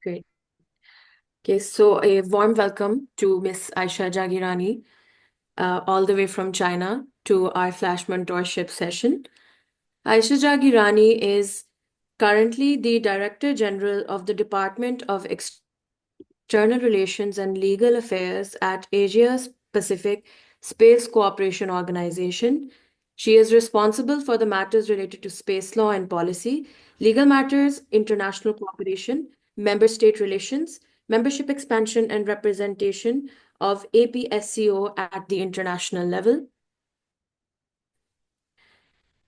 Great. Okay, so a warm welcome to Miss Aisha Jagirani, all the way from China, to our Flash Mentorship session. Aisha Jagirani is currently the Director General of the Department of External Relations and Legal Affairs at Asia Pacific Space Cooperation Organization. She is responsible for the matters related to space law and policy, legal matters, international cooperation, member state relations, membership expansion, and representation of APSCO at the international level.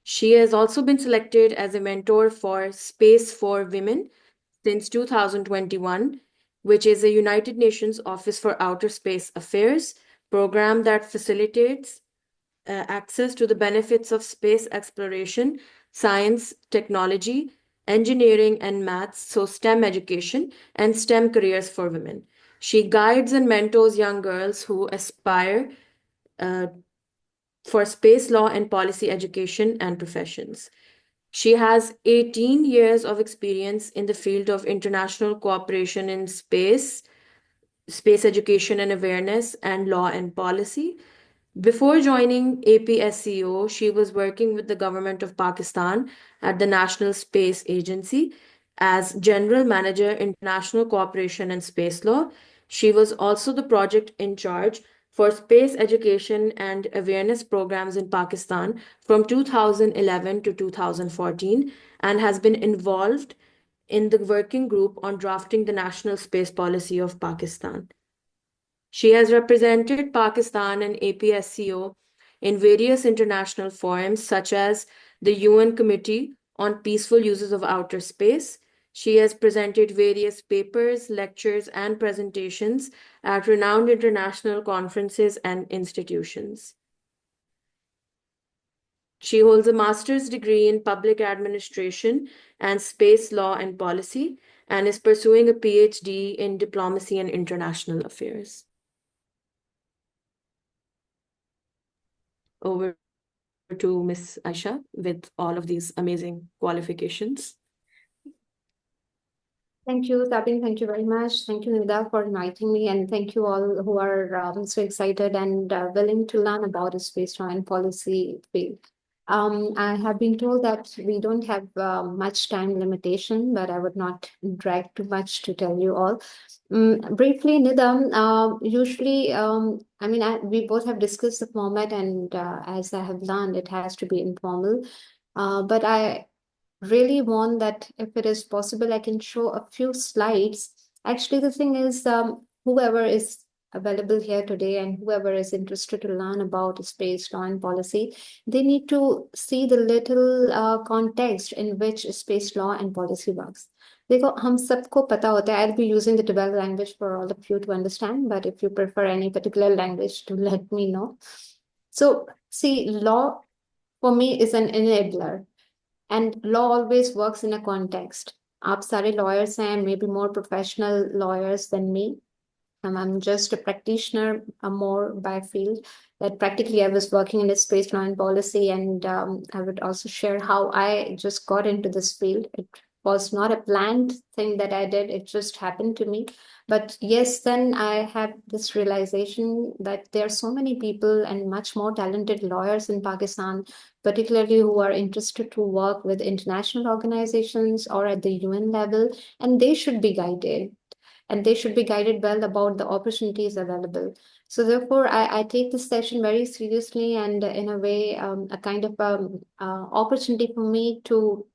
She has also been selected as a mentor for Space for Women since 2021, which is a United Nations Office for Outer Space Affairs program that facilitates access to the benefits of space exploration, science, technology, engineering, and maths, so STEM education and STEM careers for women. She guides and mentors young girls who aspire uh, for space law and policy education and professions. She has 18 years of experience in the field of international cooperation in space education and awareness, and law and policy. Before joining APSCO, she was working with the government of Pakistan at the National Space Agency as General Manager, International Cooperation and Space Law. She was also the project in charge for space education and awareness programs in Pakistan from 2011 to 2014 and has been involved in the working group on drafting the national space policy of Pakistan. She has represented Pakistan and APSCO in various international forums, such as the UN Committee on Peaceful Uses of Outer Space. She has presented various papers, lectures, and presentations at renowned international conferences and institutions. She holds a master's degree in public administration and space law and policy and is pursuing a PhD in diplomacy and international affairs. Over to Miss Aisha with all of these amazing qualifications. Thank you, Tabin. Thank you very much. Thank you, Nida, for inviting me. And thank you all who are so excited and willing to learn about the space law and policy field. I have been told that we don't have much time limitation, but I would not drag too much to tell you all. Briefly, Nida, usually, we both have discussed the format, and as I have learned, it has to be informal. But I really want that if it is possible, I can show a few slides. Actually, the thing is, whoever is available here today and whoever is interested to learn about space law and policy, they need to see the little context in which space law and policy works. देखो हम सबको पता होता है, I'll be using the Tibet language for all of you to understand, but if you prefer any particular language, to let me know. So, see, law for me is an enabler. And law always works in a context. आप सारे lawyers हैं, maybe more professional lawyers than me. I'm just a practitioner, more by field. That practically I was working in a space law and policy, and I would also share how I just got into this field. It was not a planned thing that I did; it just happened to me. But yes, then I had this realization that there are so many people and much more talented lawyers in Pakistan, particularly who are interested to work with international organizations or at the UN level, and they should be guided, and they should be guided well about the opportunities available. So therefore, I take this session very seriously, and in a way, a kind of opportunity for me to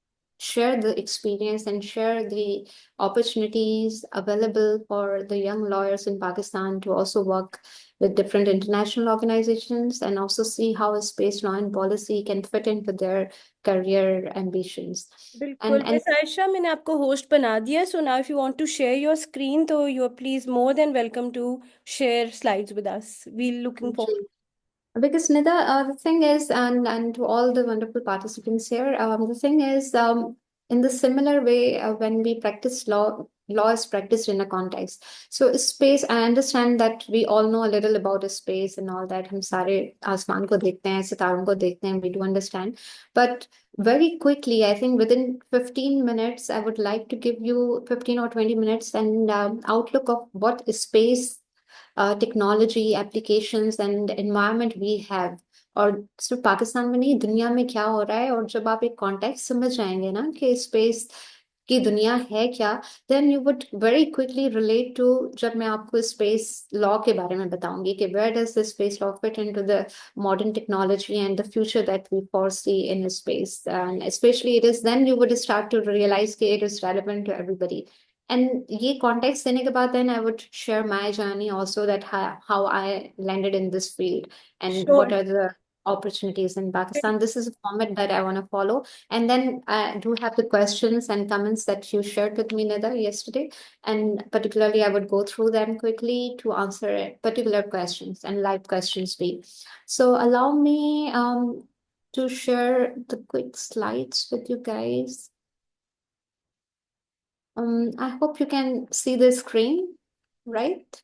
share the experience and share the opportunities available for the young lawyers in Pakistan to also work with different international organizations and also see how a space law and policy can fit into their career ambitions. बिल्कुल And miss Ayesha, मैंने आपको host बना दिया, so now if you want to share your screen तो you are please more than welcome to share slides with us. We looking for. Because Nida, the thing is, and to all the wonderful participants here, the thing is, in the similar way, when we practice law, law is practiced in a context. So space, I understand that we all know a little about space and all that. हम सारे आसमान को देखते हैं, सितारों को देखते हैं, we do understand. But very quickly, I think within 15 minutes, I would like to give you 15 or 20 minutes and outlook of what space technology, applications and environment we have. और सिर्फ पाकिस्तान में नहीं, दुनिया में क्या हो रहा है, और जब आप एक कॉन्टेक्स्ट समझ जाएंगे ना कि स्पेस की दुनिया है क्या, then you would very quickly relate to, जब मैं आपको स्पेस लॉ के बारे में बताऊंगी कि where does the space law fit into the modern technology and the future that we foresee in space, and especially it is then you would start to realize that it is relevant to everybody. And ये context देने के बाद then I would share my journey also, that how I landed in this field and what Sure. are the opportunities in Pakistan. This is a format that I want to follow. And then I do have the questions and comments that you shared with me, Nida, yesterday. And particularly, I would go through them quickly to answer particular questions and live questions be. So allow me to share the quick slides with you guys. I hope you can see the screen, right?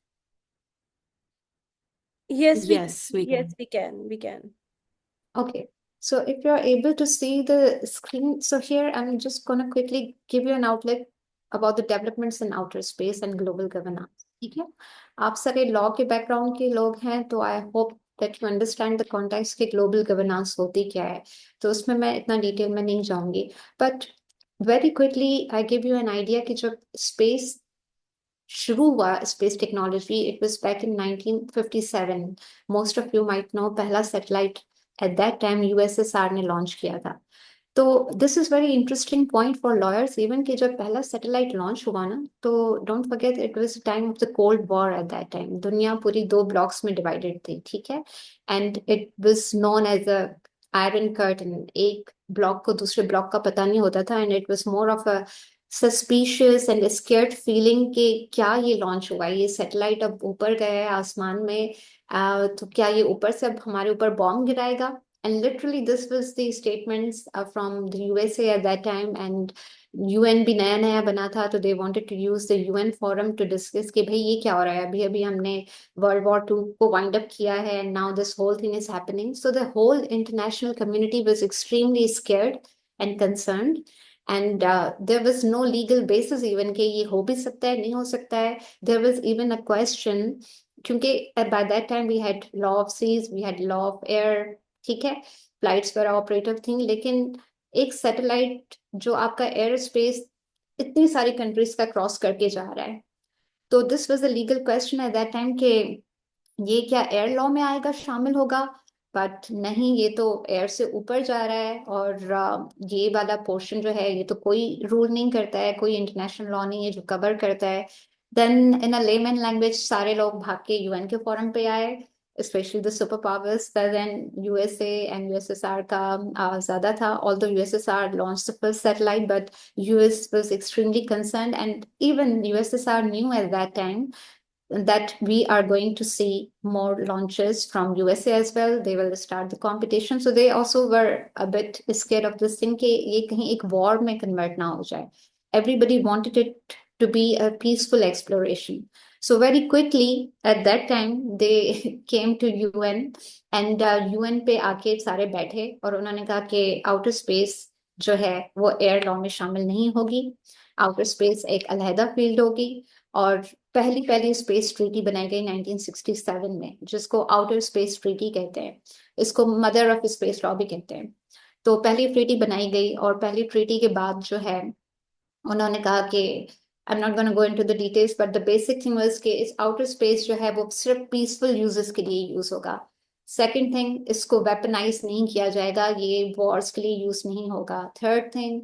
Yes, Yes, we yes, can. we can. We can. Okay. So if you're able to see the screen, so here I'm just going to quickly give you an outlet about the developments in outer space and global governance. ठीक है? आप सारे law के background के लोग हैं, तो I hope that you understand the context कि ग्लोबल गवर्नेंस होती क्या है. तो उसमें मैं इतना डिटेल में नहीं जाऊंगी, but very quickly I give you an idea कि जब स्पेस शुरू हुआ, space technology, it was back in 1957. Most of you might know पहला satellite at that time USSR ने लॉन्च किया था. तो this is very interesting point for lawyers even कि जब पहला सैटेलाइट लॉन्च हुआ ना, तो don't forget it was time of the cold war. At that time दुनिया पूरी दो ब्लॉक्स में डिवाइडेड थी, ठीक है, and it was known as a iron curtain. एक ब्लॉक को दूसरे ब्लॉक का पता नहीं होता था, and it was more of a suspicious and scared feeling कि क्या ये लॉन्च हुआ है, ये सैटेलाइट अब ऊपर गया है आसमान में, तो क्या ये ऊपर से अब हमारे ऊपर bomb गिराएगा. And literally, this was the statements from the USA at that time. And UN भी नया नया बना था, तो they wanted to use the UN forum to discuss कि भाई ये क्या हो रहा है, अभी अभी हमने World War II को wind up किया है, and now this whole thing is happening. So the whole international community was extremely scared and concerned. And there was no legal basis even कि ये हो भी सकता है, नहीं हो सकता है. There was even a question, क्योंकि by that time we had law of seas, we had law of air, ठीक है, फ्लाइट्स वगैरह ऑपरेटिव थी, लेकिन एक सैटेलाइट जो आपका एयर स्पेस इतनी सारी कंट्रीज का क्रॉस करके जा रहा है, तो this was a legal question eight that time कि ये क्या एयर लॉ में आएगा, शामिल होगा. बट नहीं, ये तो एयर से ऊपर जा रहा है, और ये वाला पोर्शन जो है ये तो कोई रूल नहीं करता है, कोई इंटरनेशनल लॉ नहीं है जो कवर करता है. Then in a layman language सारे लोग भाग के यूएन के फोरम पे आए, especially the superpowers. Then USA and USSR का ज़्यादा था, although USSR launched the first satellite, but US was extremely concerned, and even USSR knew at that time that we are going to see more launches from USA as well. They will start the competition. So they also were a bit scared of this thing कि ये कहीं एक war में convert ना हो जाए. Everybody wanted it to be a peaceful exploration. So very quickly at that time they came to UN, and UN पे आके सारे बैठे और उन्होंने कहा कि outer space जो है वो एयर लॉ में शामिल नहीं होगी. आउटर स्पेस एक अलहदा फील्ड होगी, और पहली पहली स्पेस ट्रीटी बनाई गई 1967 में, जिसको आउटर स्पेस ट्रीटी कहते हैं. इसको मदर ऑफ स्पेस लॉ भी कहते हैं. तो पहली ट्रीटी बनाई गई, और पहली ट्रीटी के बाद जो है उन्होंने कहा कि I am not gonna go into the details, but the basic thing was कि इस आउटर स्पेस जो है वो सिर्फ पीसफुल यूजेस के लिए यूज होगा. सेकंड थिंग, इसको वेपनाइज नहीं किया जाएगा, ये वॉर्स के लिए यूज नहीं होगा. थर्ड थिंग,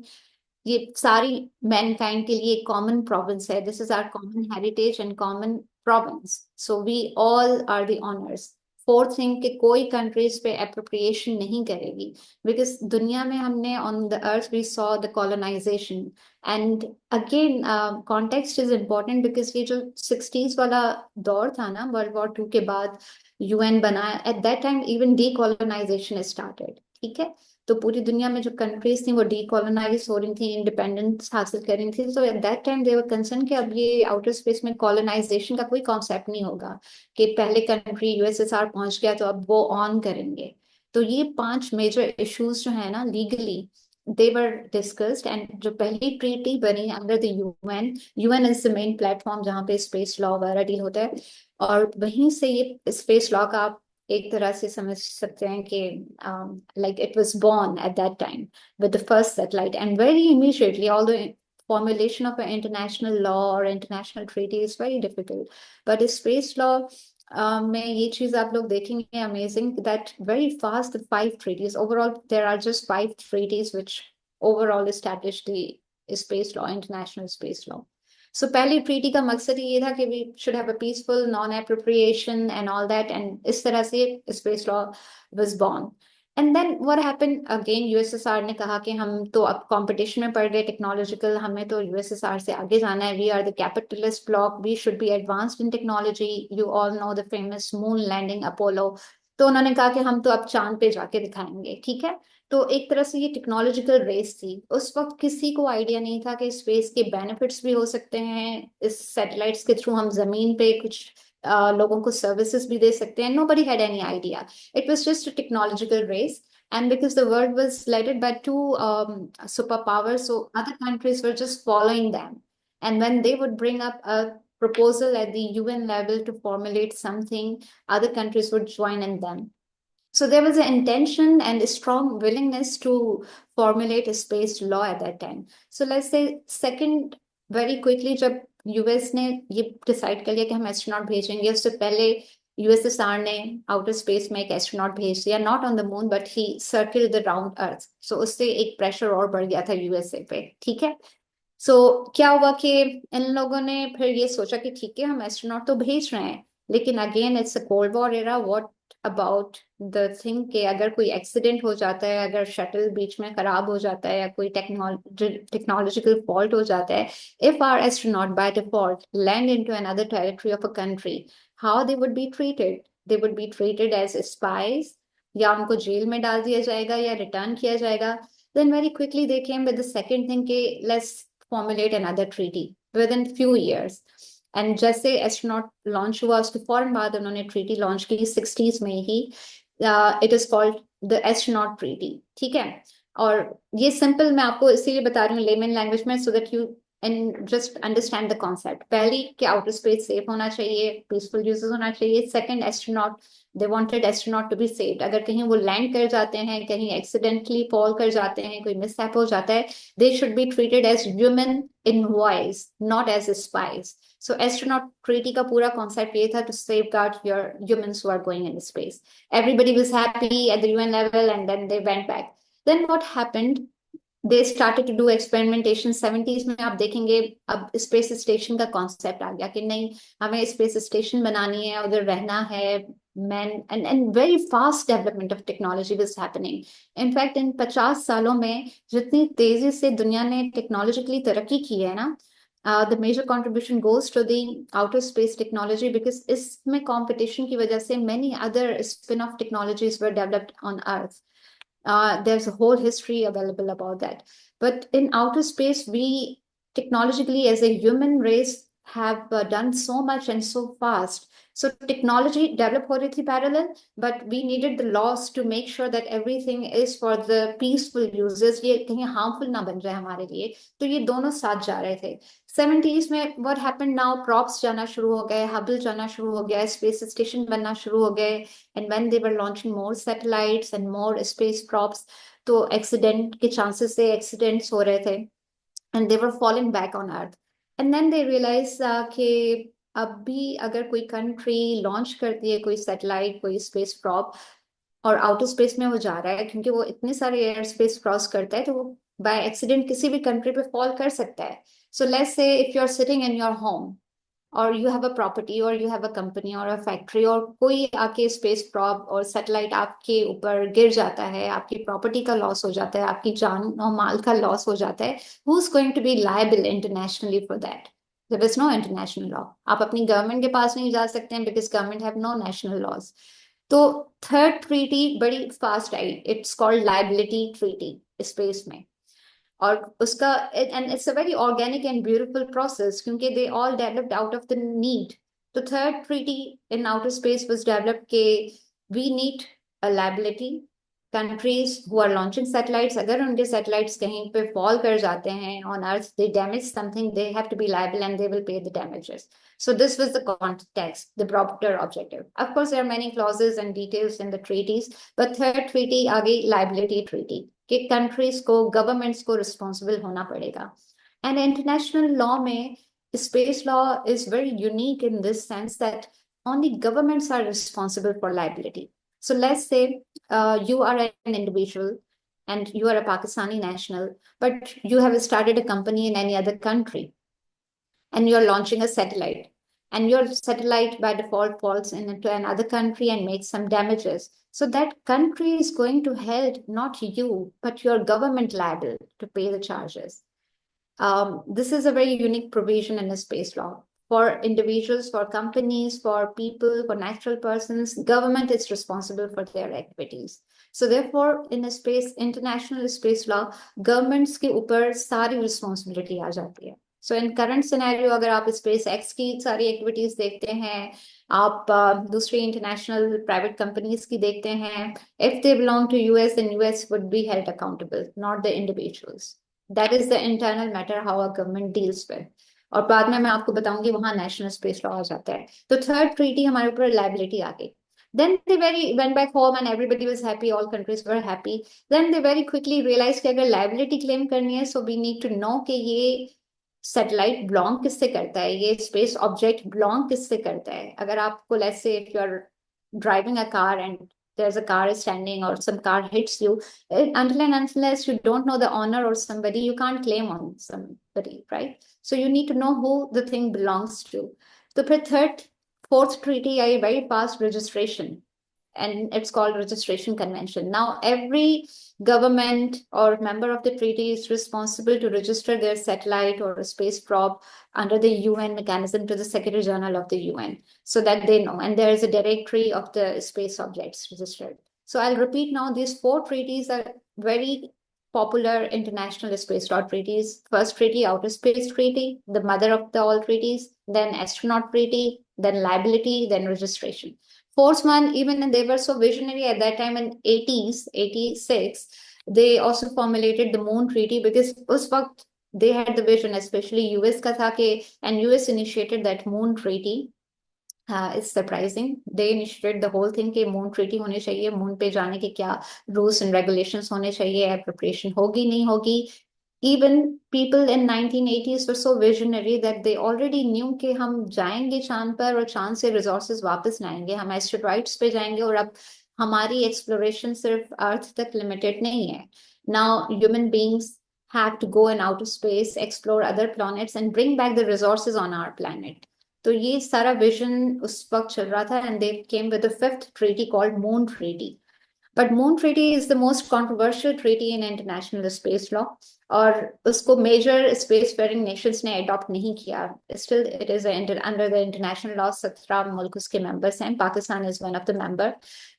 ये सारी मैनकाइंड के लिए कॉमन प्रोविंस है. This is our common heritage and common province, so we all are the owners. Fourth thing कि कोई कंट्रीज पे अप्रोप्रिएशन नहीं करेगी, बिकॉज दुनिया में हमने on the earth we saw the colonisation. And again context is important, because ये जो 60s वाला दौर था ना, वर्ल्ड वॉर II के बाद यूएन बना, eight that time even decolonisation started. ठीक है। तो पूरी दुनिया में जो कंट्रीज थी वो डीकोलोनाइज हो रही थी, इंडिपेंडेंस हासिल कर रही थी। तो eight that time they were concern कि अब ये आउटर स्पेस में कॉलोनाइजेशन का कोई कॉन्सेप्ट नहीं होगा, कि पहले कंट्री यूएसएसआर पहुंच गया तो अब वो ऑन करेंगे। तो ये 5 मेजर इश्यूज जो है ना legally, they were discussed, and जो पहली ट्रीटी बनी under the UN, UN is the main platform जहाँ पे स्पेस लॉ वगैरह डील होता है, और वहीं से ये स्पेस लॉ का आप एक तरह से समझ सकते हैं कि like it was born at that time with the first satellite, and very immediately, although formulation of an international law or international treaty is very difficult, but space law में ये चीज आप लोग देखेंगे amazing, that very fast the 5 treaties overall, there are just 5 treaties which overall establish the space law, international space law. So पहली treaty का मकसद ये था कि we should have a peaceful non-appropriation and all that, and इस तरह से space law was born. And then what happened again, USSR ने कहा कि हम तो अब कंपटीशन में पड़ गए टेक्नोलॉजिकल, हमें तो यूएसएसआर से आगे जाना है, we are the capitalist block, we should be advanced in technology, you all know the famous moon landing Apollo. तो उन्होंने कहा कि हम तो अब चांद पे जाके दिखाएंगे, ठीक है। तो एक तरह से ये टेक्नोलॉजिकल रेस थी। उस वक्त किसी को आइडिया नहीं था कि स्पेस के बेनिफिट्स भी हो सकते हैं, इस सैटेलाइट्स के थ्रू हम जमीन पे कुछ लोगों को सर्विसेज भी दे सकते हैं। Nobody had any idea. It was just a technological race. And because the world was led by 2 superpowers, so other countries were just following them. And when they would bring up a proposal at the UN level to formulate something, other countries would join in them. So there was an intention and a strong willingness to formulate a space law at that time. So let's say second, very quickly, जब US ने ये decide कर लिया कि हम astronaut भेजेंगे, उससे पहले यूएसएसआर ने आउटर स्पेस में एक एस्ट्रोनॉट भेज दिया, not on the moon but he circled the round earth. So उससे एक प्रेशर और बढ़ गया था यूएसए पे, ठीक है। सो क्या हुआ कि इन लोगों ने फिर ये सोचा कि ठीक है हम एस्ट्रोनॉट तो भेज रहे हैं, लेकिन again it's a cold war era, what about the thing कि अगर कोई एक्सीडेंट हो जाता है, अगर शटल बीच में खराब हो जाता है, या कोई टेक्नोलॉजिकल फॉल्ट हो जाता है, if our astronaut by default land into another territory of a country, how they would be treated? They would be treated as spies, या उनको जेल में डाल दिया जाएगा, या रिटर्न किया जाएगा। Then very quickly they came with the second thing कि let's formulate another treaty within few years. And जैसे एस्ट्रोनॉट लॉन्च हुआ उसके फौरन बाद उन्होंने ट्रीटी लॉन्च की 60s में ही, it is called the astronaut treaty, ठीक है। और ये सिंपल मैं आपको इसीलिए बता रही हूँ लेमन लैंग्वेज में, सो that you and just understand the concept. पहली कि आउटर स्पेस सेफ होना चाहिए, पीसफुल यूजेस होना चाहिए। Second, astronaut, they wanted astronaut to be saved. अगर कहीं वो लैंड कर जाते हैं, कहीं एक्सीडेंटली फॉल कर जाते हैं, कोई मिसहैप हो जाता है, they should be treated as human envoys, not as spies. So astronaut treaty का पूरा concept ये था to safeguard your humans who are going in space. Everybody was happy at the UN level, and then they went back. Then what happened? They started to do experimentation. 70s में आप देखेंगे अब space station का concept आ गया कि नहीं हमें space station बनानी है, उधर रहना है, man, and very fast development of technology was happening. In fact, इन 50 सालों में जितनी तेजी से दुनिया ने टेक्नोलॉजिकली तरक्की की है ना, the major contribution goes to the outer space technology, because इसमें competition की वजह से many other spin-off technologies were developed on Earth. There's a whole history available about that. But in outer space, we technologically as a human race have done so much and so fast. So technology develop हो रही थी parallel, but we needed the laws to make sure that everything is for the peaceful uses. ये कहीं harmful ना बन जाए हमारे लिए, तो ये दोनों साथ जा रहे थे। 70s में what happened now, props जाना शुरू हो गए, हबल जाना शुरू हो गया, स्पेस स्टेशन बनना शुरू हो गए, and when they were launching more satellites and more space props, तो एक्सीडेंट के चांसेस से एक्सीडेंट्स हो रहे थे, and they were falling back on Earth. And then they realized कि अब भी अगर कोई कंट्री लॉन्च करती है कोई सैटेलाइट, कोई स्पेस प्रॉप, और आउटर स्पेस में वो जा रहा है, क्योंकि वो इतने सारे एयर स्पेस क्रॉस करता है, तो वो बाय एक्सीडेंट किसी भी कंट्री पे फॉल कर सकता है। So let's say if you are sitting in your home, और यू हैव अ प्रॉपर्टी, और यू हैव अ कंपनी और अ फैक्ट्री, और कोई आके स्पेस प्रॉप और सैटेलाइट आपके ऊपर गिर जाता है, आपकी प्रॉपर्टी का लॉस हो जाता है, आपकी जान और माल का लॉस हो जाता है, who is going to be liable internationally for that? There is no international law. आप अपनी गवर्नमेंट के पास नहीं जा सकते हैं, because government have no national laws. तो थर्ड ट्रीटी बड़ी फास्ट आई, it's called liability treaty space में। और उसका and it's a very organic and beautiful process, क्योंकि they all developed out of the need. तो third treaty in outer space was developed के we need a liability. Countries who are launching satellites, अगर उनके satellites कहीं पे fall कर जाते हैं on earth, they damage something, they have to be liable and they will pay the damages. So this was the context, the broader objective. Of course, there are many clauses and details in the treaties, but third treaty आ गई liability treaty कि countries को, governments को responsible होना पड़ेगा। And international law में space law is very unique in this sense that only governments are responsible for liability. So let's say you are an individual and you are a Pakistani national, but you have started a company in any other country and you're launching a satellite, and your satellite by default falls into another country and makes some damages. So that country is going to hold not you, but your government liable to pay the charges. This is a very unique provision in the space law. For individuals, for companies, for people, for natural persons, government is responsible for their activities. So therefore, in a space, international space law, governments के ऊपर सारी responsibility आ जाती है. So in current scenario, अगर आप space x की सारी activities देखते हैं, आप दूसरी इंटरनेशनल प्राइवेट कंपनीज की देखते हैं, if they belong to US, then US would be held accountable, not the individuals. That is the internal matter how a government deals with. और बाद में मैं आपको बताऊंगी वहां नेशनल स्पेस लॉ आ जाता है. तो थर्ड ट्रीटी हमारे ऊपर लायबिलिटी आ गई. Then they went back home and everybody was happy, all countries were happy. Then they very quickly realized कि अगर liability claim करनी है, so we need to know कि ये सैटेलाइट बिलोंग किससे करता है, ये स्पेस ऑब्जेक्ट बिलोंग किससे करता है. अगर आपको let's say if you are driving a car and there's a car is standing or some car hits you, until and unless you don't know the owner or somebody, you can't claim on somebody, right? So you need to know who the thing belongs to. So for third, fourth treaty, I very fast registration, and it's called registration convention. Now every government or member of the treaty is responsible to register their satellite or a space probe under the UN mechanism to the Secretary General of the UN, so that they know, and there is a directory of the space objects registered. So I'll repeat now, these four treaties are very popular international space law treaties. First treaty, outer space treaty, the mother of the all treaties, then astronaut treaty, then liability, then registration. Fourth one, even they were so visionary at that time in 80s, 86, they also formulated the Moon Treaty because उस वक्त they had the vision, especially US का था कि, and US initiated that Moon Treaty. It's surprising. They initiated the whole thing कि Moon Treaty होनी चाहिए, Moon पे जाने के क्या rules and regulations होने चाहिए, preparation होगी नहीं होगी. Even people in 1980s were so visionary that they already knew कि हम जाएंगे चांद पर और चांद से resources वापस लाएंगे, हम एस्टेरॉइड्स पे जाएंगे, और अब हमारी exploration सिर्फ अर्थ तक limited नहीं है. Now human beings have to go in outer space, explore other planets and bring back the resources on our planet. तो ये सारा vision उस वक्त चल रहा था, and they came with the fifth treaty called Moon Treaty. But Moon Treaty is the most controversial treaty in international space law, और उसको मेजर स्पेस फेयरिंग नेशंस ने अडॉप्ट नहीं किया. Still it is under the international law. 17 मुल्क उसके members हैं. Pakistan is one of the member.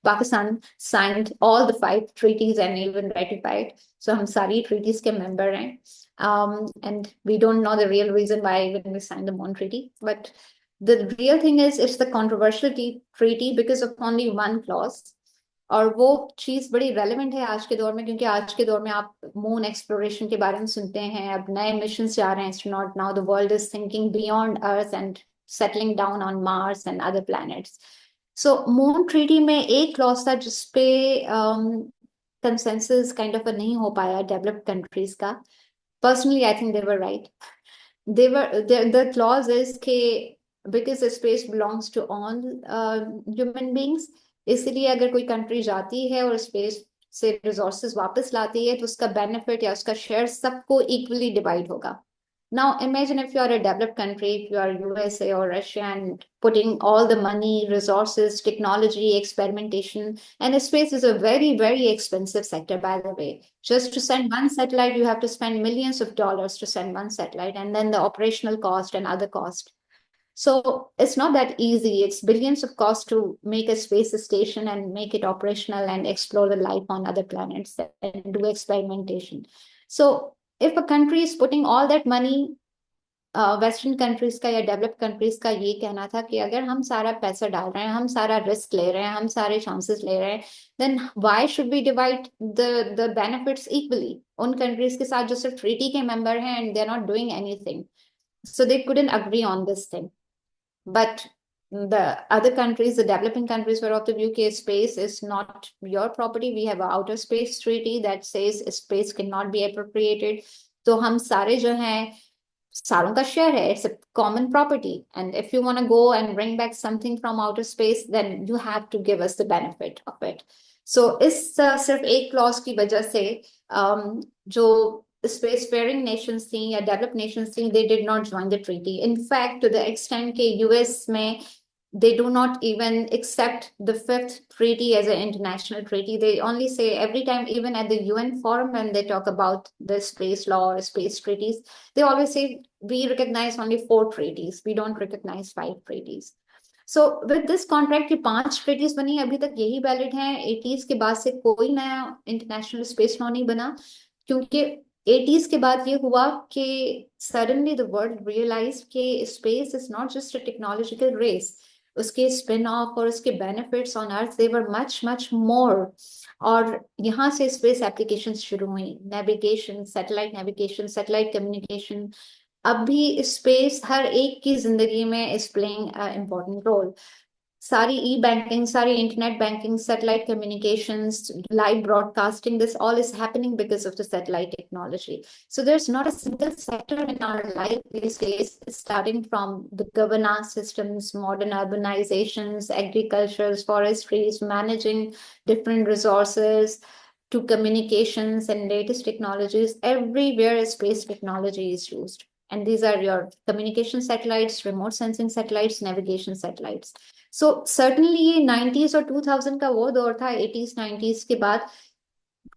Pakistan signed all the 5 treaties and even ratified. So हम सारी treaties के मेंबर हैं. And we don't know the real reason why when we signed the Moon Treaty, but the real thing is it's the controversial treaty because of only one clause. और वो चीज बड़ी relevant है आज के दौर में, क्योंकि आज के दौर में आप मून एक्सप्लोरेशन के बारे में सुनते हैं, अब नए मिशन जा रहे हैं astronaut. Now the world is thinking beyond earth and settling down on Mars and other planets. So moon treaty में एक क्लॉज था जिसपे कंसेंसस काइंड ऑफ नहीं हो पाया डेवलप्ड कंट्रीज का. Personally I think they were right. they were the clause is कि because space belongs to all human beings, इसलिए अगर कोई कंट्री जाती है और स्पेस से रिसोर्सेज वापस लाती है तो उसका बेनिफिट या उसका शेयर सबको इक्वली डिवाइड होगा. Now imagine if you are a developed country, if you are USA और Russia and putting all the money, resources, technology, experimentation, and space is a very, very expensive sector, by the way. Just to send one satellite, you have to spend millions of dollars to send one satellite, and then the operational cost and other cost. So it's not that easy. It's billions of cost to make a space station and make it operational and explore the life on other planets and do experimentation. So if a country is putting all that money, western countries का या developed countries का ये कहना था कि अगर हम सारा पैसा डाल रहे हैं, हम सारा रिस्क ले रहे हैं, हम सारे चांसेस ले रहे हैं, then why should we divide the benefits equally उन कंट्रीज के साथ जो सिर्फ ट्रीटी के मेंबर हैं and they are not doing anything. So they couldn't agree on this thing. But the other countries, the developing countries, were of the view that space is not your property. We have an outer space treaty that says space cannot be appropriated. तो हम सारे जो हैं सारों का share है. It's a common property. And if you want to go and bring back something from outer space, then you have to give us the benefit of it. So इस सिर्फ एक क्लॉज की वजह से जो spacefaring nations थी या developed nations थी, they did not join the treaty. In fact, to the extent के US में they do not even accept the fifth treaty as an international treaty. They only say every time, even at the UN forum, when they talk about the space law or space treaties, they always say we recognize only 4 treaties. We don't recognize 5 treaties. So with this contract की 5 treaties बनी, अभी तक यही valid हैं. 80s के बाद से कोई नया इंटरनेशनल स्पेस लॉ नहीं बना, क्योंकि 80s के बाद ये हुआ कि suddenly the world realized कि space is not just a technological race. उसके स्पिन ऑफ और उसके benefits on earth they were much much more. और यहाँ से स्पेस एप्लीकेशन शुरू हुई, नेविगेशन, सैटेलाइट कम्युनिकेशन. अब भी स्पेस हर एक की जिंदगी में इज प्लेइंग इम्पोर्टेंट रोल. सारी e-banking, सारी internet banking, satellite communications, live broadcasting, this all is happening because of the satellite technology. So there's not a single sector in our life these days, starting from the governance systems, modern urbanizations, agriculture, forestries, managing different resources, to communications and latest technologies. Everywhere space technology is used. And these are your communication satellites, remote sensing satellites, navigation satellites. So certainly ये 90s और 2000 का वो दौर था, 80s 90s के बाद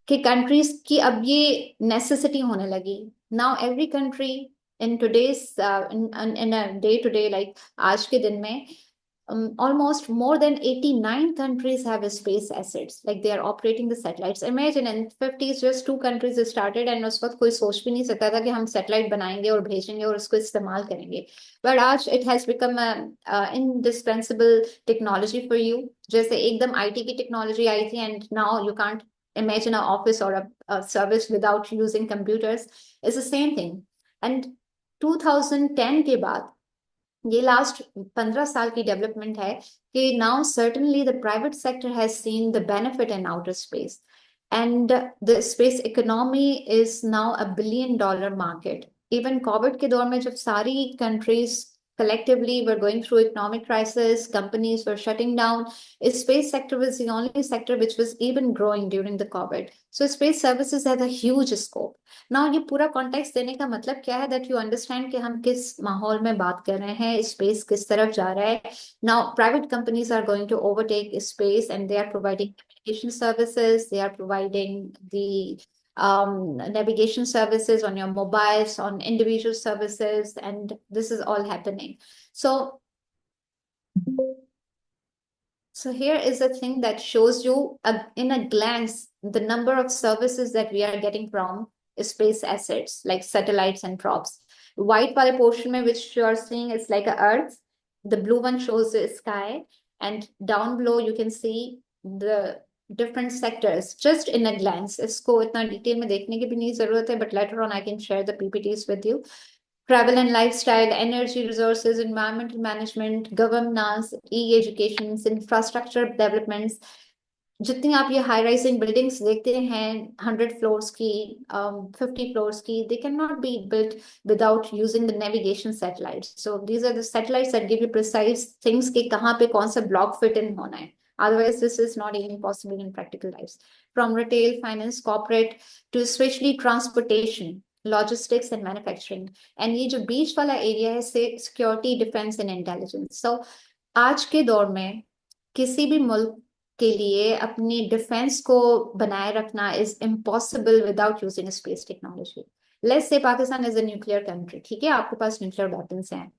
कि countries की अब ये नेसेसिटी होने लगी. Now every country in today's in a day to day, like आज के दिन में almost more than 89 countries have space assets, like they are operating the satellites. Imagine in 50s just 2 countries started and उस वक्त कोई सोच भी नहीं सकता था कि हम सैटेलाइट बनाएंगे और भेजेंगे और उसको इस्तेमाल करेंगे. But आज it has become a indispensable technology for you. जैसे एकदम IT की टेक्नोलॉजी आई थी and now you can't imagine an office or a service without using computers. It's the same thing. And 2010 के बाद ये लास्ट 15 साल की डेवलपमेंट है कि now certainly the private sector has seen the benefit in outer space and the space economy is now $1 billion market. Even Covid के दौर में जब सारी countries collectively were going through economic crisis, companies were shutting down, space sector was the only sector which was even growing during the COVID. So space services had a huge scope. Now ये पूरा context देने का मतलब क्या है, that you understand कि हम किस माहौल में बात कर रहे हैं, space किस तरफ जा रहा है. Now private companies are going to overtake space and they are providing communication services, they are providing the navigation services on your mobiles, on individual services, and this is all happening. So here is a thing that shows you in a glance the number of services that we are getting from space assets like satellites and props. White wale portion mein which you are seeing is like a earth. The blue one shows the sky, and down below you can see the different sectors just in a glance. इसको इतना detail में देखने की भी नहीं जरूरत है, but later on I can share the PPTs with you. Travel and lifestyle, energy resources, environmental management, governance, e-education, infrastructure developments. जितनी आप ये हाई राइजिंग बिल्डिंग्स देखते हैं 100 फ्लोर्स की, 50 फ्लोर्स की, they cannot be built without using the navigation satellites. So these are the satellites that give you precise things कि कहाँ पे कौन सा block fit in होना है. Otherwise, this is not even possible in practical lives. From retail, finance, corporate, to especially transportation, logistics and manufacturing. And ये जो बीच वाला एरिया है से security, defense and intelligence. So आज के दौर में किसी भी मुल्क के लिए अपनी डिफेंस को बनाए रखना is impossible without using space technology. Let's say Pakistan is a nuclear country, ठीक है, आपके पास न्यूक्लियर वेपन्स हैं.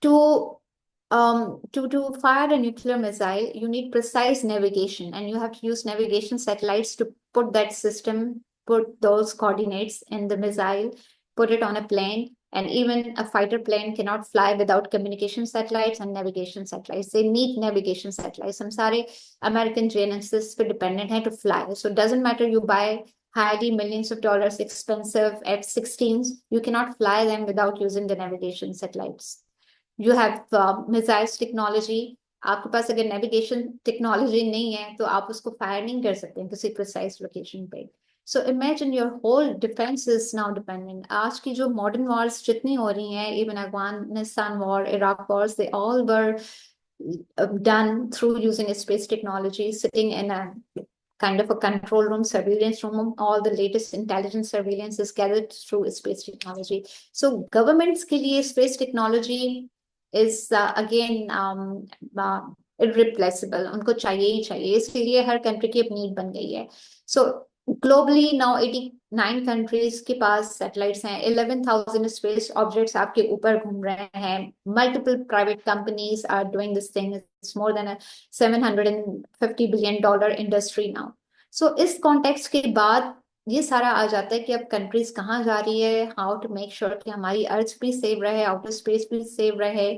to fire a nuclear missile, you need precise navigation, and you have to use navigation satellites to put that system, put those coordinates in the missile, put it on a plane. And even a fighter plane cannot fly without communication satellites and navigation satellites. They need navigation satellites. हम सारे American GNSS पे dependent हैं to fly. So it doesn't matter you buy highly millions of dollars expensive F-16s, you cannot fly them without using the navigation satellites. You have missiles technology. आपके पास अगर navigation technology नहीं है तो आप उसको fire नहीं कर सकते हैं किसी प्रिसाइज लोकेशन पे. So imagine your whole defense is now dependent. आज की जो modern wars जितनी हो रही हैं, even Afghanistan war, Iraq wars, they all were done through using a space technology, sitting in a kind of a control room, surveillance room. All the latest intelligence surveillance is gathered through space technology. So governments के लिए space technology is again irreplaceable. उनको चाहिए ही चाहिए. इसके लिए हर country की अपनी need बन गई है. So globally now 89 countries के पास satellites हैं. 11,000 space objects आपके ऊपर घूम रहे हैं. Multiple private companies are doing this thing. It's more than a $750 billion industry now. So इस context के बाद ये सारा आ जाता है कि अब countries कहाँ जा रही है, how to make sure कि हमारी अर्थ भी सेव रहे, outer space भी सेव रहे,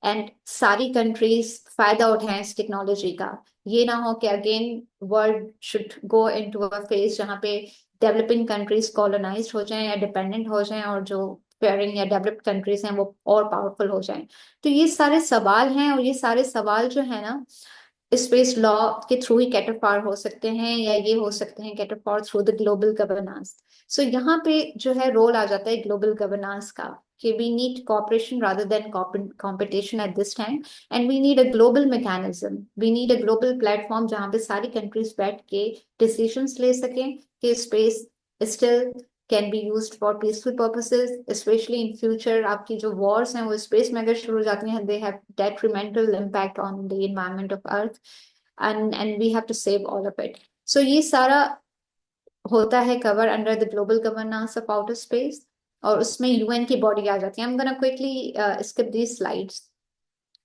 एंड सारी कंट्रीज फायदा उठाएं इस टेक्नोलॉजी का. ये ना हो कि again world should go into a phase जहाँ पे डेवलपिंग कंट्रीज कॉलोनाइज्ड हो जाएं या डिपेंडेंट हो जाएं और जो फेयरिंग या डेवलप्ड कंट्रीज हैं वो और पावरफुल हो जाएं. तो ये सारे सवाल हैं और ये सारे सवाल जो है ना स्पेस लॉ के थ्रू ही कैटर फॉर हो सकते हैं या ये हो सकते हैं cater for through the global governance. So यहाँ पे जो है रोल आ जाता है ग्लोबल गवर्नेंस का कि we need cooperation rather than competition at this time, and we need a global mechanism. We need a global platform जहाँ पे सारी countries बैठ के decisions ले सकें कि space still can be used for peaceful purposes, especially in future. आपकी जो wars हैं वो space में अगर शुरू हो जाती हैं, they have detrimental impact on the environment of Earth, and we have to save all of it. So ये सारा होता है cover under the global governance of outer space. और उसमें UN की बॉडी आ जाती है. I'm gonna quickly skip these slides.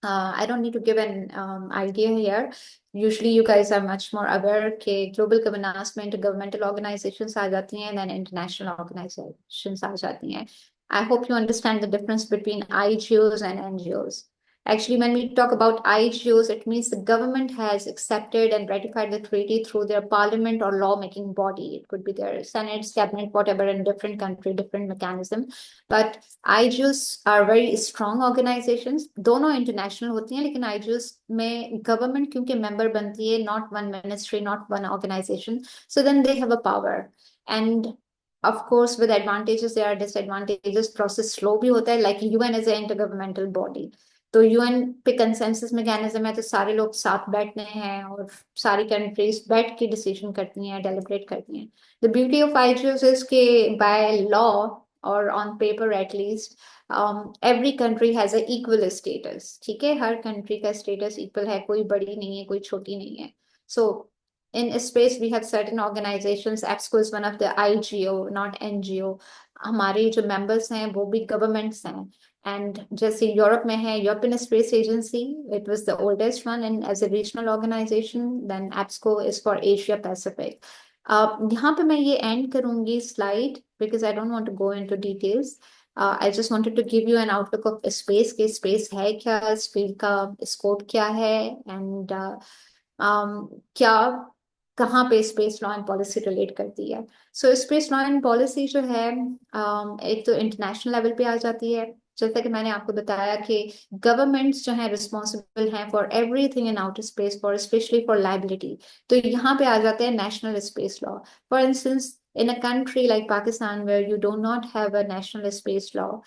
I don't need to give an idea here. Usually you guys are much more aware कि global governance में intergovernmental organizations आ जाती हैं and then international organizations आ जाती हैं. I hope you understand the difference between IGOs and NGOs. Actually, when we talk about IGOs, it means the government has accepted and ratified the treaty through their parliament or lawmaking body. It could be their Senate, cabinet, whatever, in different country, different mechanism. But IGOs are very strong organizations. दोनों international होती हैं, लेकिन IGOs में government क्योंकि member बनती है, not one ministry, not one organization. So then they have a power. And of course, with advantages, there are disadvantages. Process slow भी होता है, like UN is an intergovernmental body. तो UN पे consensus mechanism है, तो सारे लोग साथ बैठते हैं और सारी कंट्रीज बैठ के डिसीजन करती हैं, डेलिब्रेट करती हैं. द ब्यूटी ऑफ आईजीओस इज के बाय लॉ और on paper at least every country has a equal status. ठीक है, हर कंट्री का स्टेटस इक्वल है, कोई बड़ी नहीं है, कोई छोटी नहीं है. सो in space we have certain organizations. EPSCO is one of the IGO, not NGO. हमारे जो members हैं वो भी governments हैं. And जैसे यूरोप में है European space agency, it was the oldest one and as a regional organization. Then EPSCO is for Asia Pacific. यहाँ पे मैं ये end करूँगी slide because I don't want to go into details. I just wanted to give you an outlook of space कि space है क्या, इस field का scope क्या है, and क्या कहाँ पे space law and policy relate करती है. So space law and policy जो है एक तो इंटरनेशनल लेवल पे आ जाती है. जैसा कि मैंने आपको बताया कि गवर्नमेंट्स जो हैं रिस्पॉन्सिबल हैं for everything in outer space, for specially for liability. तो यहाँ पे आ जाते हैं national space law. For instance in a country like Pakistan where you do not have a national space law,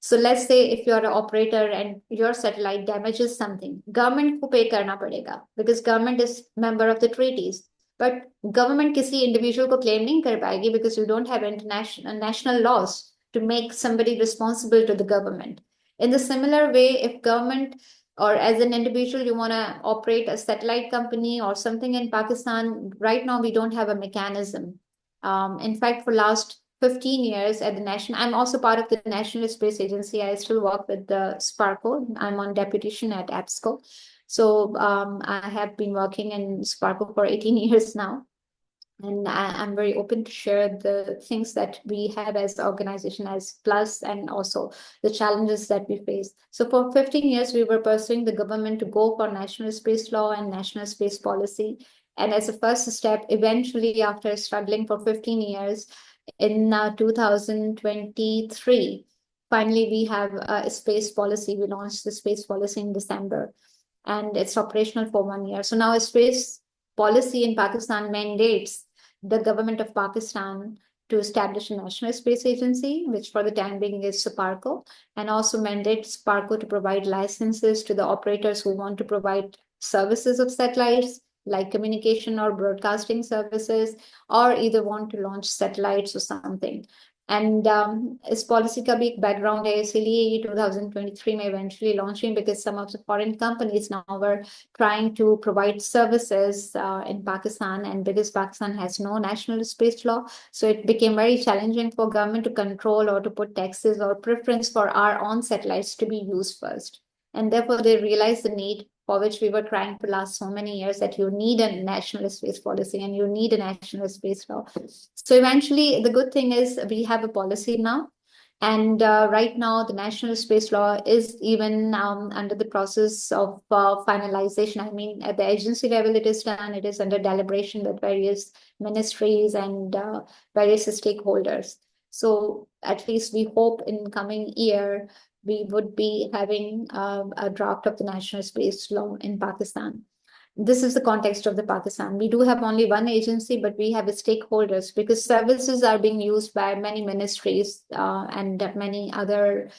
so let's say if you're an operator and your satellite damages something, government को pay करना पड़ेगा because government is member of the treaties. But government किसी individual को claim नहीं कर पाएगी because you don't have international national laws to make somebody responsible to the government. In the similar way, if government or as an individual you want to operate a satellite company or something in Pakistan, right now we don't have a mechanism. In fact, for last 15 years at the national. I'm also part of the National Space Agency. I still work with the Sparco. I'm on deputation at APSCO. So I have been working in Sparco for 18 years now. And I'm very open to share the things that we have as organization as plus and also the challenges that we face. So for 15 years, we were pursuing the government to go for national space law and national space policy. And as a first step, eventually, after struggling for 15 years, in 2023, finally, we have a space policy. We launched the space policy in December, and it's operational for 1 year. So now a space policy in Pakistan mandates the government of Pakistan to establish a national space agency, which for the time being is SPARCO, and also mandates SPARCO to provide licenses to the operators who want to provide services of satellites, like communication or broadcasting services, or either want to launch satellites or something. And इस policy का भी एक background है, इसीलिए ये 2023 में eventually launching, because some of the foreign companies now were trying to provide services in Pakistan, and because Pakistan has no national space law, so it became very challenging for government to control or to put taxes or preference for our own satellites to be used first. And therefore, they realized the need for which we were trying for last so many years, that you need a national space policy and you need a national space law. So eventually, the good thing is we have a policy now. And right now, the national space law is even under the process of finalization. I mean, at the agency level, it is done. It is under deliberation with various ministries and various stakeholders. So at least we hope in coming year, we would be having a draft of the national space law in Pakistan. This is the context of the Pakistan. We do have only one agency, but we have stakeholders, because services are being used by many ministries and many other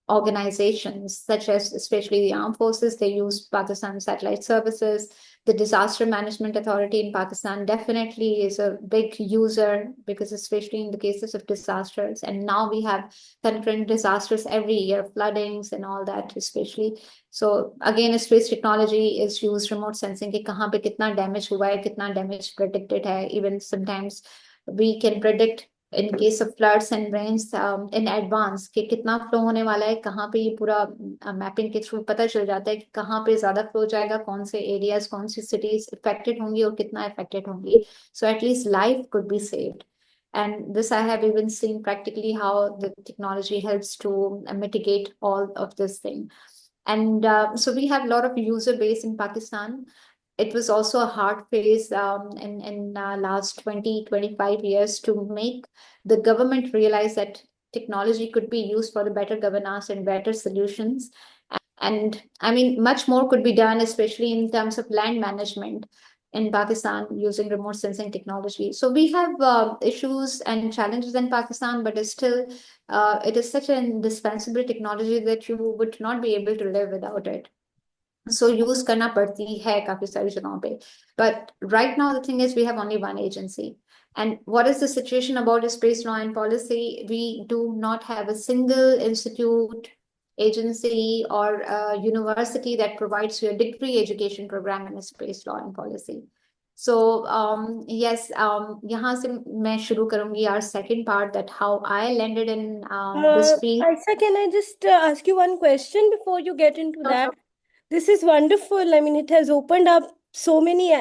organizations, such as especially the armed forces. They use Pakistan Satellite Services. The Disaster Management Authority in Pakistan definitely is a big user, because especially in the cases of disasters. And now we have concurrent disasters every year, floodings and all that, especially. So again, space technology is used, remote sensing कि कहाँ पे कितना damage हुआ है, कितना damage predicted है. Even sometimes we can predict in case of floods and rains in advance कि कितना flow होने वाला है, कहाँ पे ये पूरा mapping के through पता चल जाता है कि कहाँ पे ज्यादा flow जाएगा, कौन से areas, कौन सी cities affected होंगी और कितना affected होंगी. So at least life could be saved. And this I have even seen practically how the technology helps to mitigate all of this thing. And so we have a lot of user base in Pakistan. It was also a hard phase in last 20, 25 years to make the government realize that technology could be used for the better governance and better solutions. And I mean, much more could be done, especially in terms of land management in Pakistan using remote sensing technology. So we have issues and challenges in Pakistan, but it's still, it is such an indispensable technology that you would not be able to live without it. So use करना पड़ती है काफी सारी जगहों पे. But right now the thing is we have only one agency. And what is the situation about space law and policy? We do not have a single institute, agency, or university that provides you a degree education program in space law and policy. So yes, यहाँ से मैं शुरू करूँगी our second part, that how I landed in this field. Aisa, can I just ask you one question before you get into Sure, that? sure. This is wonderful. I mean, it has opened up so many,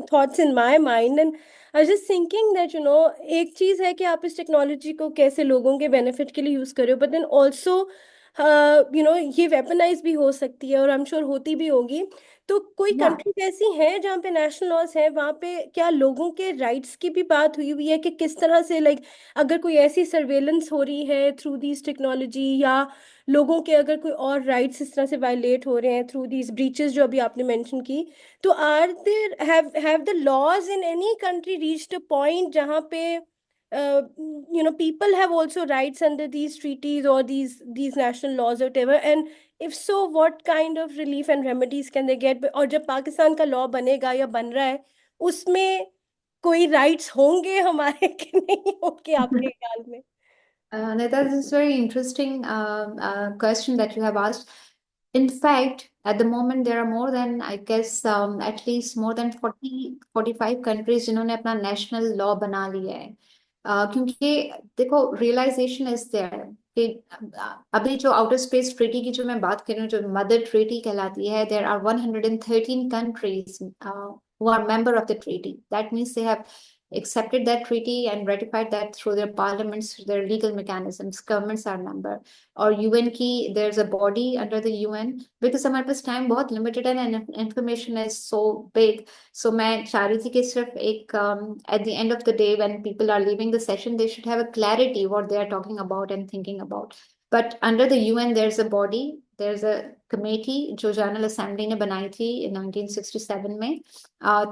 thoughts in my mind. And I was just thinking that, एक चीज है कि आप इस technology को कैसे लोगों के बेनिफिट के लिए यूज कर रहे हो, बट देन ऑल्सो ये वेपनाइज भी हो सकती है, और आई एम श्योर होती भी होगी. तो कोई Yeah. कंट्रीज ऐसी हैं जहाँ पे नेशनल लॉज है, वहाँ पे क्या लोगों के राइट्स की भी बात हुई हुई है कि किस तरह से, लाइक, अगर कोई ऐसी सर्वेलेंस हो रही है थ्रू दिस टेक्नोलॉजी, या लोगों के अगर कोई और राइट्स इस तरह से वायलेट हो रहे हैं थ्रू दीज ब्रीचेस जो अभी आपने मेंशन की, तो are there have the laws in any country reached a point जहाँ पे people have also rights under these treaties or these national laws or whatever, and if so, what kind of relief and remedies can they get? और जब पाकिस्तान का law बनेगा या बन रहा है, उसमें कोई राइट्स होंगे हमारे कि नहीं होंगे आपके ख्याल में? Neta, this is very interesting question that you have asked. In fact, at the moment, there are more than, I guess, at least more than 45 countries जिन्होंने अपना national law बना लिया है. क्योंकि देखो realization is there कि अभी जो outer space treaty की जो मैं बात कर रही हूँ, जो mother treaty कहलाती है, there are 113 countries who are member of the treaty. That means they have accepted that treaty and ratified that through their parliaments, their legal mechanisms. Governments are member. और UN की there's a body under the UN because हमारे पास time बहुत limited है and information is so big. So मैं चाह रही थी कि सिर्फ एक at the end of the day when people are leaving the session they should have a clarity what they are talking about and thinking about. But under the UN there's a body, there's a committee जो General Assembly ने बनाई थी in 1967 में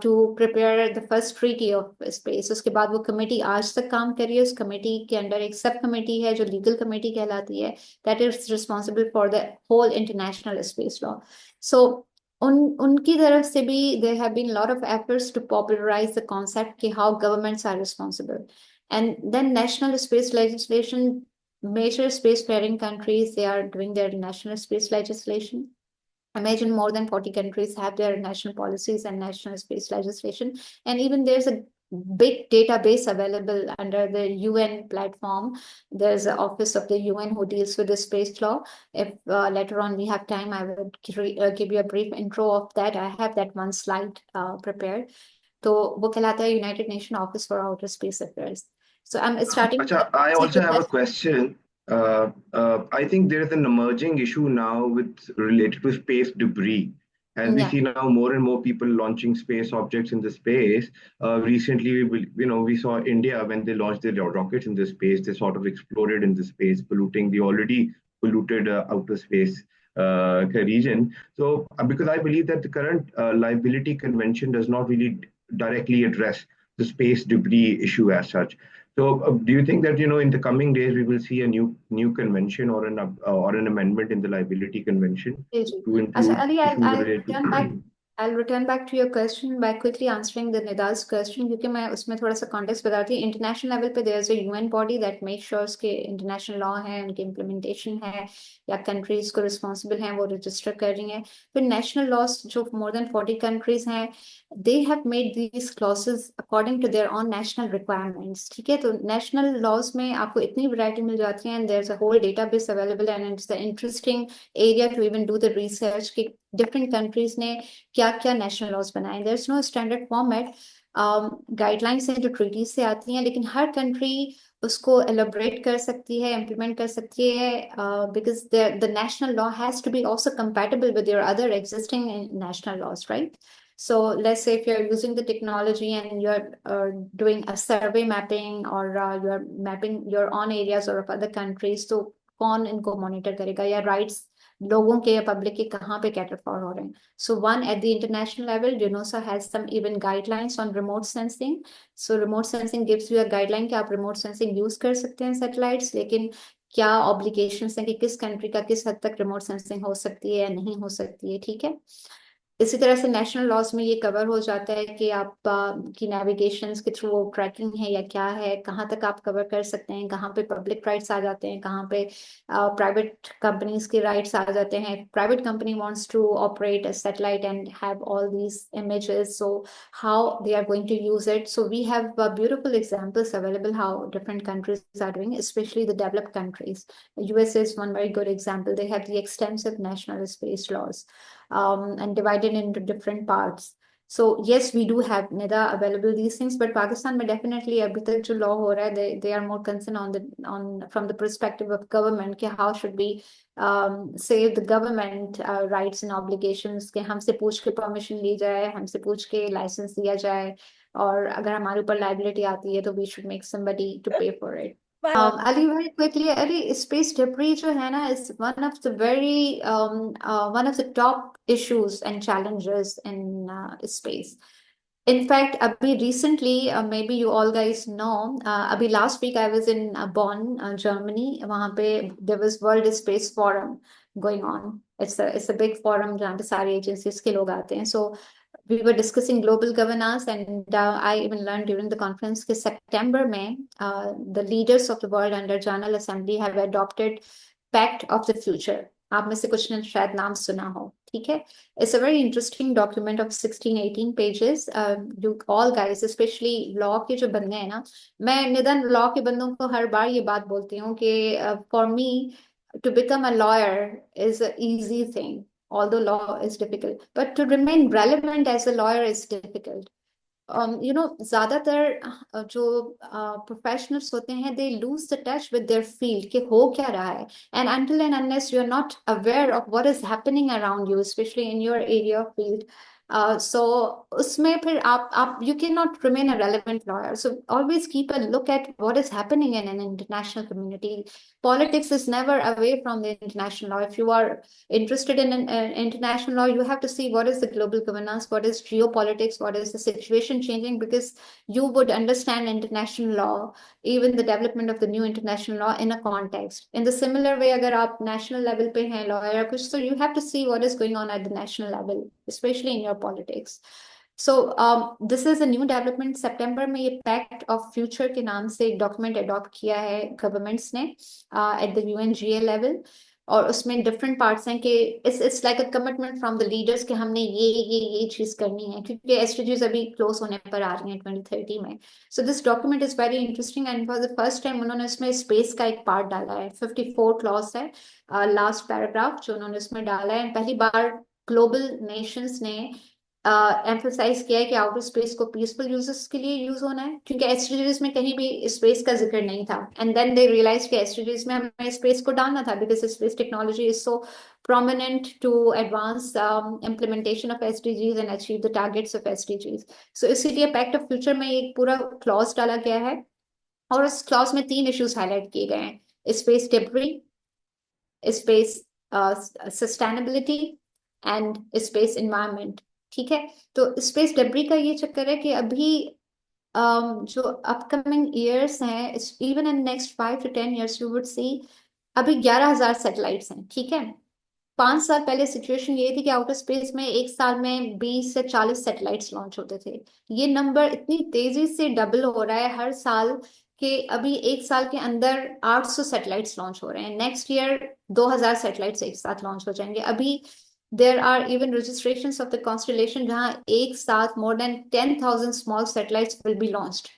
to prepare the first treaty of space. उसके बाद वो committee आज तक काम कर रही है. उस कमेटी के अंडर एक सब कमेटी है जो लीगल कमेटी कहलाती है, that is responsible for the whole international space law. So उनकी तरफ से भी there have been a lot of efforts to popularize the concept कि how governments are responsible. And then national space legislation, major spacefaring countries, they are doing their national space legislation. Imagine more than 40 countries have their national policies and national space legislation. And even there's a big database available under the UN platform. There's an office of the UN who deals with the space law. If later on we have time, I will give you a brief intro of that. I have that one slide prepared. तो वो कहलाता है United Nations Office for Outer Space Affairs. So I'm starting. Acha, I also have a question. I think there is an emerging issue now related to space debris. As we Yeah. see now more and more people launching space objects in the space. Recently, we saw India when they launched their rockets in the space, they sort of exploded in the space, polluting the already polluted outer space region. So, because I believe that the current liability convention does not really directly address the space debris issue as such. So, do you think that in the coming days we will see a new convention or an amendment in the liability convention ji ji. to include अच्छा Ali, issues I'll related return back. to? I'll return back to your question by quickly answering the Nida's question क्योंकि मैं उसमें थोड़ा सा context बताती हूँ. International level पे there's a UN body that makes sure कि international law है, उनकी implementation है या countries को responsible हैं वो register कर रही हैं. फिर national laws जो more than 40 countries हैं, they have made these clauses according to their own national requirements. ठीक है, तो national laws में आपको इतनी variety मिल जाती है and there's a whole database available and it's the interesting area to even do the research कि different countries ने क्या क्या नेशनल लॉज बनाए. There is no standard format. Guidelines हैं जो ट्रीटीज से आती हैं लेकिन हर कंट्री उसको एलोबरेट कर सकती है, इम्प्लीमेंट कर सकती है because the national law has to be also compatible with your other existing national laws, right? So let's say if you're using the technology and you're doing a survey mapping or you're mapping your own areas or of other countries, तो कौन इनको monitor करेगा या rights लोगों के या public के कहाँ पे कैटर फॉर हो रहे हैं. So one at the international level, UNOSA has some even guidelines on remote sensing. So remote sensing gives you a guideline कि आप remote sensing use कर सकते हैं satellites, लेकिन क्या obligations हैं कि किस country का किस हद तक remote sensing हो सकती है या नहीं हो सकती है, ठीक है? इसी तरह से नेशनल लॉज में ये कवर हो जाता है कि आप की नेविगेशंस के थ्रू वो ट्रैकिंग है या क्या है, कहाँ तक आप कवर कर सकते हैं, कहाँ पे पब्लिक राइट्स आ जाते हैं, कहाँ पे प्राइवेट कंपनीज के राइट्स आ जाते हैं. Private company wants to operate a satellite and have all these images, so how they are going to use it. So we have beautiful examples available how different countries are doing, especially the developed countries. US is one very good example. They have the extensive national space laws. And divided into different parts. So yes, we do have NIDA available these things, but Pakistan में definitely अभी तक जो law हो रहा है, they are more concerned from the perspective of government कि how should we save the government rights and obligations कि हमसे पूछ के permission ली जाए, हमसे पूछ के license दिया जाए, और अगर हमारे ऊपर liability आती है तो we should make somebody to pay for it. Ali, very quickly, Ali, space debris जो है ना is one of the very one of the top issues and challenges in space. In fact, abhi recently, maybe you all guys know, abhi last week I was in Bonn, Germany. वहाँ पे there was World Space Forum going on. It's a big forum जहाँ पे सारी agencies के लोग आते हैं. So we were discussing global governance, and I even learned during the conference that September में the leaders of the world under General Assembly have adopted Pact of the Future. आप में से कुछ ने शायद नाम सुना हो, ठीक है। It's a very interesting document of 16-18 pages. You all guys, specially law के जो बंदे हैं ना, मैं निधन लॉ के बंदों को हर बार ये बात बोलती हूँ कि for me to become a lawyer is an easy thing, although law is difficult, but to remain relevant as a lawyer is difficult. ज्यादातर जो प्रोफेशनल्स होते हैं, they lose the touch with their field कि हो क्या रहा है, and until and unless you are not aware of what is happening around you, specially in your area of field, so उसमें फिर आप you can not remain a relevant lawyer. So always keep a look at what is happening in an international community. Politics is never away from the international law. If you are interested in international law, you have to see what is the global governance, what is geopolitics, what is the situation changing, because you would understand international law, even the development of the new international law in a context. In the similar way, agar aap national level pe hain lawyer ya kuch, so you have to see what is going on at the national level, especially in your politics. So this is a new development. सितंबर में ये pact of future के नाम से एक document adopt किया है governments ने at the UNGA level, और उसमें डिफरेंट पार्ट्स हैं कि it's like a commitment from the leaders कि हमने ये चीज करनी है, क्योंकि SDGs अभी क्लोज होने पर आ रही हैं 2030 में. So this document is very interesting, and for the first time उन्होंने इसमें स्पेस का एक पार्ट डाला है. 54 क्लॉज है, लास्ट पैराग्राफ जो उन्होंने इसमें डाला है. पहली बार ग्लोबल नेशंस ने एम्फोसाइज किया है कि आउटर स्पेस को पीसफुल यूजेस के लिए यूज होना है, क्योंकि SDGs में कहीं भी स्पेस का जिक्र नहीं था. एंड देन दे रियलाइज कि SDGs में हमें स्पेस को डालना था, because space technology is so prominent to advance implementation of SDGs and achieve the targets of SDGs. So इसीलिए पैक्ट ऑफ फ्यूचर में एक पूरा क्लॉज डाला गया है, और उस क्लॉज में 3 इश्यूज हाईलाइट किए गए हैं: space debris, space sustainability and space environment. ठीक है, तो स्पेस डेब्री का ये चक्कर है कि अभी जो अपकमिंग ईयर्स हैं, even in next 5 to 10 years you would see अभी 11,000 सैटेलाइट्स हैं. ठीक है, 5 साल पहले सिचुएशन ये थी कि आउटर स्पेस में एक साल में 20 से 40 सैटेलाइट्स लॉन्च होते थे. ये नंबर इतनी तेजी से डबल हो रहा है हर साल कि अभी एक साल के अंदर 800 सैटेलाइट्स लॉन्च हो रहे हैं. नेक्स्ट ईयर 2000 सैटेलाइट्स एक साथ लॉन्च हो जाएंगे. अभी there are even registrations of the constellation जहाँ एक साथ more than 10,000 small satellites will be launched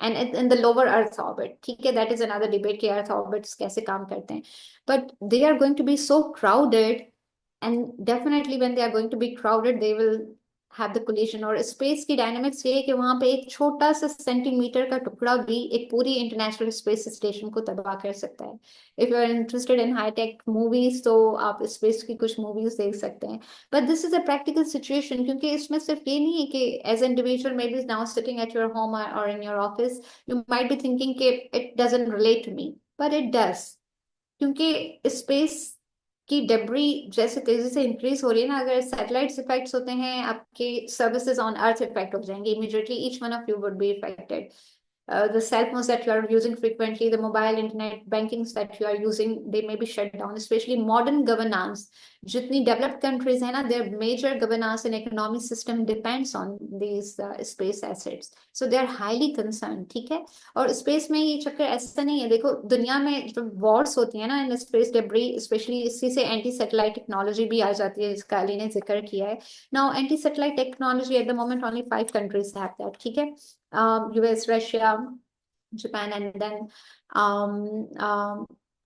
and in the lower earth orbit. ठीक है, that is another debate कि earth orbits कैसे काम करते हैं, but they are going to be so crowded, and definitely when they are going to be crowded they will have the collision. और space की dynamics ये है कि वहां पे एक छोटा सा सेंटीमीटर का टुकड़ा भी एक पूरी इंटरनेशनल स्पेस स्टेशन को तबाह कर सकता है. If you are interested in high tech movies तो आप स्पेस की कुछ मूवीज देख सकते हैं, but this is a practical situation, क्योंकि इसमें सिर्फ ये नहीं है कि as individual may be now sitting at your home और in your office you might be thinking कि it doesn't relate to me, but it does, क्योंकि स्पेस की डेब्री जैसे तेजी से इंक्रीज हो रही है ना, अगर सैटेलाइट्स इफेक्ट्स होते हैं, आपके सर्विसेज ऑन अर्थ इफेक्ट हो जाएंगे immediately. Each one of you would be affected. The cell phones that you are using frequently, the mobile internet bankings that you are using, they may be shut down. Especially modern governance, जितनी developed countries है ना, their major governance and economic system depends on these space assets. So they are highly concerned. ठीक है, और space में ये चक्कर ऐसा नहीं है. देखो दुनिया में जो wars होती है ना in space debris, especially इसी से anti satellite technology भी आ जाती है, जिसका अली ने जिक्र किया है. Now anti satellite technology at the moment only 5 countries have that. ठीक है, US, Russia, Japan, and then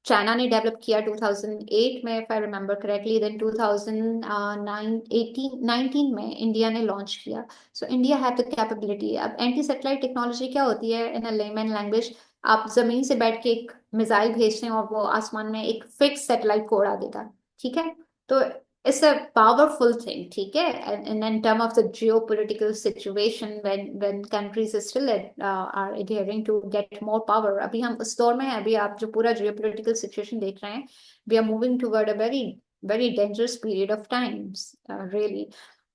China ने डेवलप किया 2008 में, if I remember correctly. Then 2019 में इंडिया ने लॉन्च किया. So India had the capability. अब एंटी सैटेलाइट टेक्नोलॉजी क्या होती है इन अ लेमन लैंग्वेज? आप जमीन से बैठ के एक मिसाइल भेजते हैं और वो आसमान में एक फिक्स सैटेलाइट को उड़ा देगा. ठीक है, तो it's a powerful thing. ठीक है, and in terms of the geopolitical situation, when countries still are adhering to get more power, अभी हम उस दौर में हैं. अभी आप जो पूरा geopolitical situation देख रहे हैं, we are moving toward a very very dangerous period of times, really.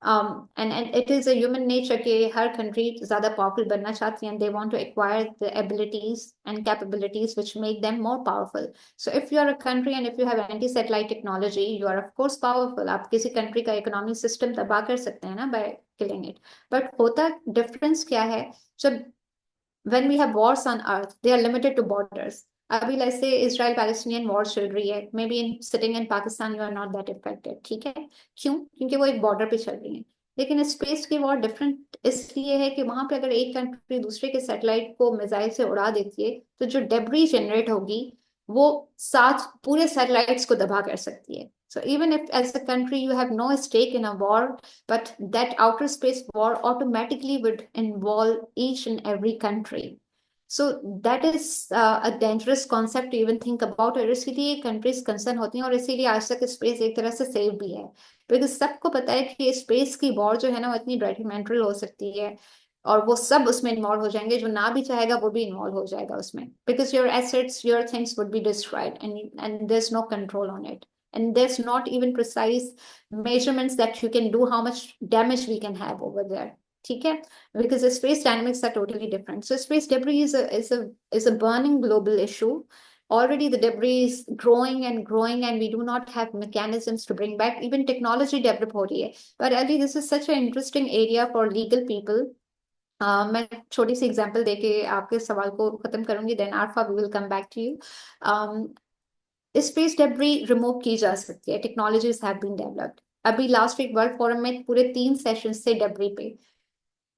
And it is a human nature कि हर country ज़्यादा powerful बनना चाहती हैं. They want to acquire the abilities and capabilities which make them more powerful. So if you are a country and if you have anti-satellite technology, you are of course powerful. आप किसी country का economic system तबाह कर सकते हैं ना by killing it. But होता difference क्या है? जब when we have wars on earth, they are limited to borders. अभी जैसे इसराइल पैलेस्टीनियन वॉर चल रही है, maybe in sitting in Pakistan you are not that affected, ठीक है, क्यों? क्योंकि वो एक बॉर्डर पे चल रही है। लेकिन स्पेस की वॉर डिफरेंट इसलिए है कि वहां पे अगर एक कंट्री दूसरे के सैटेलाइट को मिसाइल से उड़ा देती है, तो जो डेब्री जनरेट होगी वो साथ पूरे सैटेलाइट्स को दबा कर सकती है। So even if as a country you have no stake in a war, but that outer space war automatically would involve each and every country. So that is a dangerous concept to even think about, और इसीलिए countries concern होती हैं, और इसीलिए आज तक space एक तरह से सेव भी है, बिकॉज सबको पता है कि स्पेस की वॉर जो है ना वो इतनी डेट्रीमेंटल हो सकती है, और वो सब उसमें इन्वॉल्व हो जाएंगे, जो ना भी चाहेगा वो भी इन्वॉल्व हो जाएगा उसमें, because your assets your things would be destroyed and there is no control on it, and there's not even precise measurements that you can do how much damage we can have over there, ठीक है, because the space dynamics are totally different. So space debris is a burning global issue. Already the debris is growing and growing, and we do not have mechanisms to bring back. Even technology develop हो रही है, but Ali, this is such an interesting area for legal people. मैं छोटी सी example देके आपके सवाल को खत्म करूंगी, then Arfa we will come back to you. Space debris remove की जा सकती है, टेक्नोलॉजीज हैव बीन डेवलप्ड। अभी लास्ट वीक वर्ल्ड फोरम में पूरे 3 सेशंस थे डेब्री पे,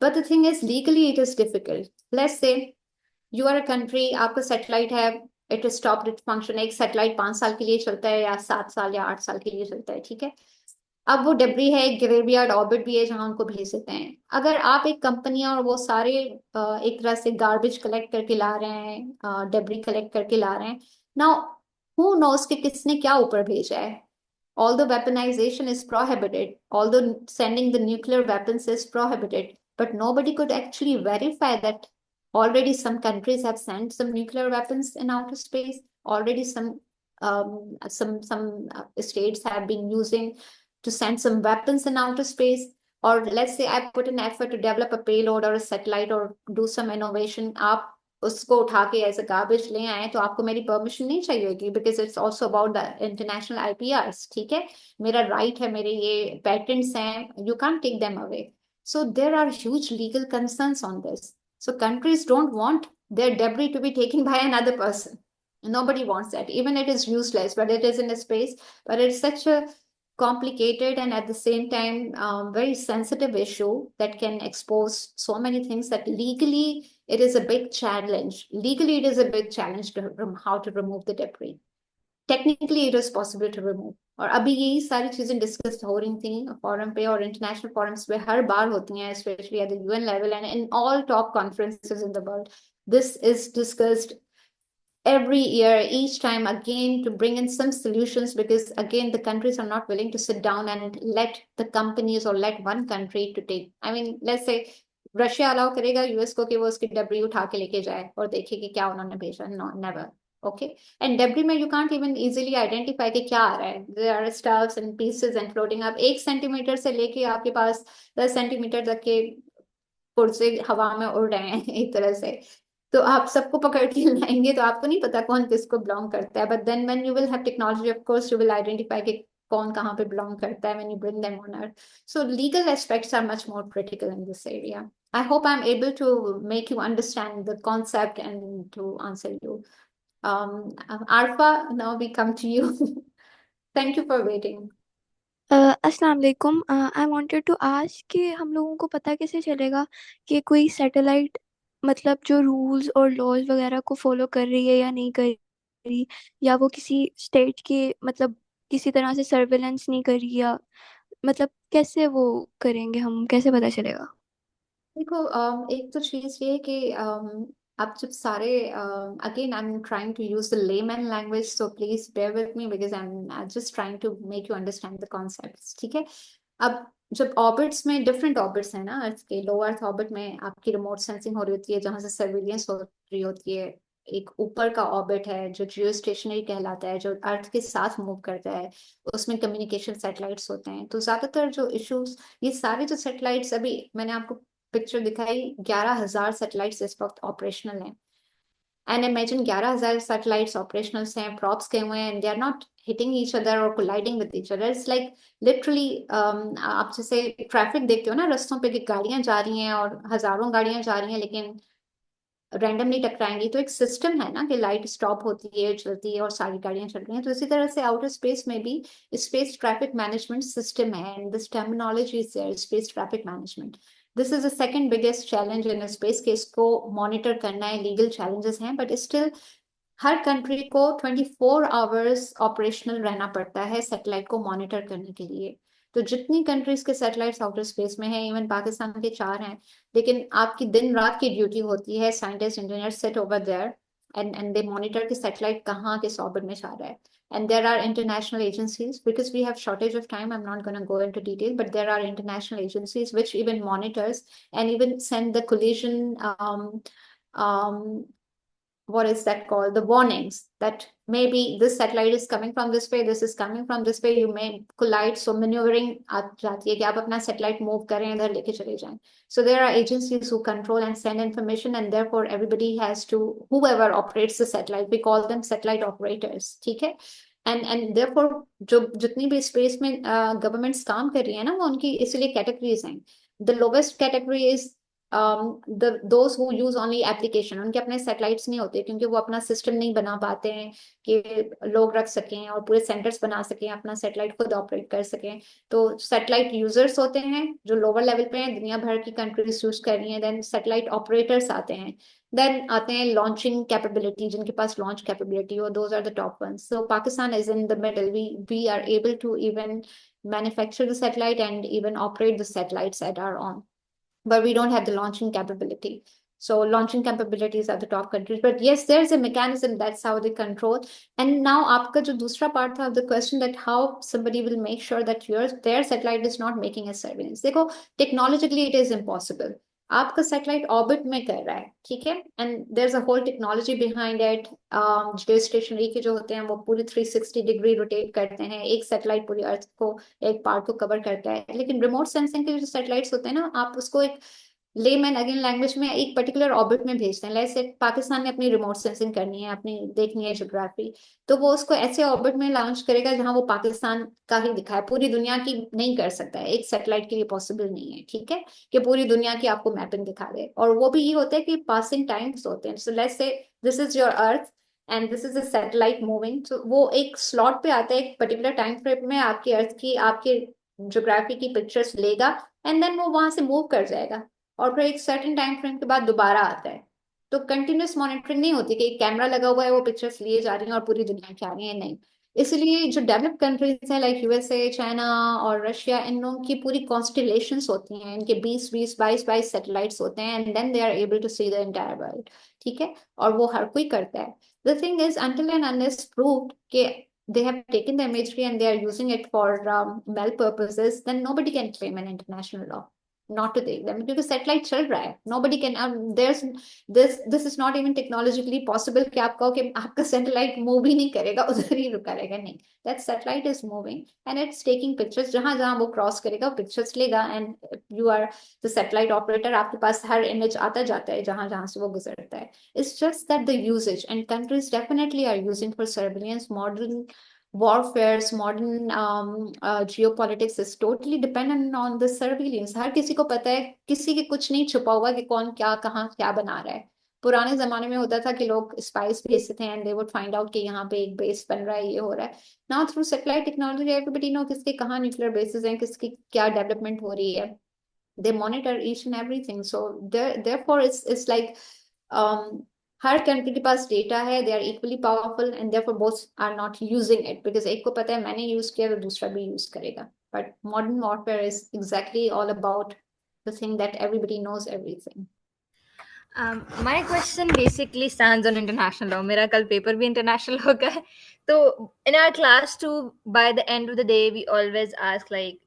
but the thing is legally it is difficult. Let's say you are a country, आपका सैटेलाइट है, इट स्टॉप्ड इट फंक्शन, एक सैटेलाइट 5 साल के लिए चलता है या 7 साल या 8 साल के लिए चलता है, ठीक है। अब वो डेब्री है, एक ग्रेवयार्ड ऑर्बिट भी है जहां उनको भेज देते हैं। अगर आप एक कंपनी और वो सारे एक तरह से गार्बेज कलेक्ट करके ला रहे हैं, डेब्री कलेक्ट करके ला रहे हैं, नाउ हु नोस कि किसने क्या ऊपर भेजा है। Although weaponization is prohibited, although sending the nuclear weapons is prohibited, but nobody could actually verify that already some countries have sent some nuclear weapons in outer space. Already some states have been using to send some weapons in outer space. Or let's say I put an effort to develop a payload or a satellite or do some innovation. आप उसको उठा के as a garbage ले आए तो आपको मेरी permission नहीं चाहिए होगी, because it's also about the international IPRs, ठीक है, मेरा राइट है, मेरे ये पैटेंट्स हैं, you can take them away. So there are huge legal concerns on this. So countries don't want their debris to be taken by another person. Nobody wants that. Even it is useless, but it is in a space. But it's such a complicated and at the same time very sensitive issue that can expose so many things that legally it is a big challenge. Legally, it is a big challenge to how to remove the debris. Technically, it is possible to remove. और अभी यही सारी चीजें discuss हो रही थी forum पे, और इंटरनेशनल फोरम्स पे हर बार होती हैं, specially at the UN level and in all top conferences in the world. This is discussed every year, each time again, to bring in some solutions, because again the countries are not willing to sit down and let the companies or let one country to take, I mean let's say Russia allow करेगा US को कि वो उसकी debris उठा के लेके जाए और देखे कि क्या उन्होंने भेजा? No, never. Okay, and debris में you can't even easily identify कि क्या आ रहा है. There are stuffs and pieces and floating. आप 1 सेंटीमीटर से लेके आपके पास 10 सेंटीमीटर तक के पुर्जे हवा में उड़ रहे हैं एक तरह से, तो आप सबको पकड़ के लाएंगे तो आपको नहीं पता कौन किसको बिलोंग करता है. But then when you will have technology, of course you will identify कि कौन कहाँ पे बिलोंग करता है when you bring them on earth. So legal aspects are much more critical in this area. I hope I'm able to make you understand the concept and to answer you. Arfa, now we come to you. Thank you for waiting. अस्सलाम वालेकुम. I wanted to ask कि हम लोगों को पता कैसे चलेगा कि कोई सैटेलाइट मतलब जो रूल्स और लॉज वगैरह को फॉलो कर रही है या नहीं कर रही, या वो किसी स्टेट के मतलब किसी तरह से सर्वेलेंस नहीं कर रही, या मतलब कैसे वो करेंगे, हम कैसे पता चलेगा? देखो, एक तो चीज ये है कि आप जब सारे again I am trying to use the layman language, so please bear with me because I am just trying to make you understand the concepts, ठीक है. अब जब ऑर्बिट्स में डिफरेंट ऑर्बिट्स हैं ना, अर्थ के लो अर्थ ऑर्बिट में आपकी रिमोट सेंसिंग हो रही होती है जहां से सर्विलियंस हो रही होती है. एक ऊपर का ऑर्बिट है जो जियो स्टेशनरी कहलाता है, जो अर्थ के साथ मूव करता है, उसमें कम्युनिकेशन सैटेलाइट्स होते हैं. तो ज्यादातर जो इश्यूज, ये सारे जो सैटेलाइट्स, अभी मैंने आपको पिक्चर दिखाई, 11,000 सैटेलाइट्स इस वक्त ऑपरेशनल हैं. एंड इमेजिन 11,000 सैटेलाइट्स ऑपरेशनल हैं, प्रॉप्स गए हुए हैं, and they are not hitting each other और colliding with each other. It's like literally आप जैसे ट्रैफिक देखते हो ना रस्तों पे कि गाड़ियां जा रही हैं और हजारों गाड़ियां जा रही हैं, लेकिन रैंडमली टकराएंगी, तो एक सिस्टम है ना कि लाइट स्टॉप होती है, चलती है और सारी गाड़ियां चल रही हैं, तो इसी तरह से आउटर स्पेस में भी स्पेस ट्रैफिक मैनेजमेंट सिस्टम है, and this terminology is there, space traffic management. This is the second biggest challenge in space, के इसको मॉनिटर करना है, लीगल चैलेंजेस हैं, बट स्टिल हर कंट्री को 24 आवर्स ऑपरेशनल रहना पड़ता है सैटेलाइट को मॉनिटर करने के लिए। तो जितनी कंट्रीज के सैटेलाइट्स आउटर स्पेस में है, इवन पाकिस्तान के 4 हैं, लेकिन आपकी दिन रात की ड्यूटी होती है, scientist engineer sit over there and they monitor कि सैटेलाइट कहाँ किस ऑर्बिट में जा रहा है। And there are international agencies, because we have shortage of time, I'm not going to go into detail, but there are international agencies which even monitors and even send the collision um, what is that called, the warnings that maybe this satellite is coming from this way, this is coming from this way, you may collide, so maneuvering आ जाती है कि आप अपना satellite move करें, इधर लेके चले जाएं। So there are agencies who control and send information, and therefore everybody has to, whoever operates the satellite, we call them satellite operators, ठीक है। and therefore जो जितनी भी स्पेस में गवर्नमेंट्स काम कर रही है ना, वो उनकी इसलिए कैटेगरीज हैं। The lowest category is those who use only application, उनके अपने सैटेलाइट्स नहीं होते, क्योंकि वो अपना सिस्टम नहीं बना पाते हैं कि लोग रख सकें और पूरे सेंटर्स बना सकें, अपना सैटेलाइट खुद ऑपरेट कर सकें। तो सैटेलाइट यूजर्स होते हैं जो लोअर लेवल पे हैं, दुनिया भर की कंट्रीज यूज कर रही हैं। देन सैटेलाइट ऑपरेटर्स आते हैं, देन आते हैं लॉन्चिंग कैपेबिलिटी, जिनके पास लॉन्च कैपेबिलिटी हो, those are the top ones. So Pakistan is in the middle, we are able to even manufacture the satellite and even operate the satellites at our own, but we don't have the launching capability. So launching capabilities are the top countries. But yes, there's a mechanism, that's how they control. And now आपका जो दूसरा part था of the question, that how somebody will make sure that their satellite is not making a surveillance. देखो, technologically it is impossible. आपका satellite orbit में कर रहा है, ठीक है, and there is a whole technology behind it. जो stationary के जो होते हैं वो पूरी 360 डिग्री रोटेट करते हैं, एक सैटेलाइट पूरी अर्थ को, एक पार्ट को कवर करता है। लेकिन रिमोट सेंसिंग के जो सैटेलाइट्स होते हैं ना, आप उसको एक लेमैन अगेन लैंग्वेज में एक पर्टिकुलर ऑर्बिट में भेजते हैं। जैसे पाकिस्तान ने अपनी रिमोट सेंसिंग करनी है, अपनी देखनी है ज्योग्राफी, तो वो उसको ऐसे ऑर्बिट में लॉन्च करेगा जहां वो पाकिस्तान का ही दिखाए, पूरी दुनिया की नहीं कर सकता है, एक सैटेलाइट के लिए पॉसिबल नहीं है, ठीक है, कि पूरी दुनिया की आपको मैपिंग दिखा दे। और वो भी ये होता है कि पासिंग टाइम्स होते हैं। सो लेट्स से this is your earth and this is a satellite moving, तो वो एक स्लॉट पे आता है, एक पर्टिकुलर टाइम फ्रेम में आपकी अर्थ की, आपके ज्योग्राफी की पिक्चर्स लेगा, एंड देन वो वहां से मूव कर जाएगा, और फिर एक सर्टेन टाइम फ्रेम के बाद दोबारा आता है। तो कंटिन्यूस मॉनिटरिंग नहीं होती कि एक कैमरा लगा हुआ है, वो पिक्चर्स लिए जा रही हैं और पूरी दुनिया की आ रही है, नहीं। इसलिए जो डेवलप कंट्रीज हैं लाइक यूएसए, चाइना और रशिया, इन लोगों की पूरी कॉन्स्टिलेशंस होती हैं, इनके 20-22 सैटेलाइट्स होते हैं, and then they are able to see the entire world, ठीक है, और वो हर कोई करता है। The thing is until and unless proved कि they have taken the imagery and they are using it for well purposes, then nobody can claim an international law not to take them, क्योंकि satellite चल रहा है। nobody can there's this is not even technologically possible कि आप कहो कि आपका satellite move ही नहीं करेगा, उधर ही रुका रहेगा, नहीं। that satellite is moving and it's taking pictures, जहां जहां वो क्रॉस करेगा वो पिक्चर्स लेगा, and you are the satellite operator, आपके पास हर इमेज आता जाता है जहां जहां से वो गुजरता है। it's just that the usage, and countries definitely are using for surveillance, modern warfares, modern geopolitics is totally dependent on the surveillance। हर किसी को पता है, किसी के कुछ नहीं छुपा हुआ कि कौन क्या कहाँ क्या बना रहा है। पुराने जमाने में होता था कि लोग स्पाइस भेजते थे and they would find out कि यहाँ पे एक बेस बन रहा है, ये हो रहा है। Now through satellite technology everybody know किसके कहाँ न्यूक्लियर बेसिस हैं, किसकी क्या डेवलपमेंट हो रही है। they monitor each and everything, so therefore it's like हर कंट्री के पास डेटा है, they are equally powerful, and therefore both are not using it, because एक को पता है मैंने यूज किया तो दूसरा भी यूज करेगा। But modern warfare is exactly all about the thing that everybody knows everything. My question basically stands on international law. मेरा कल पेपर भी international होगा है। तो in our class too, by the end of the day, we always ask like,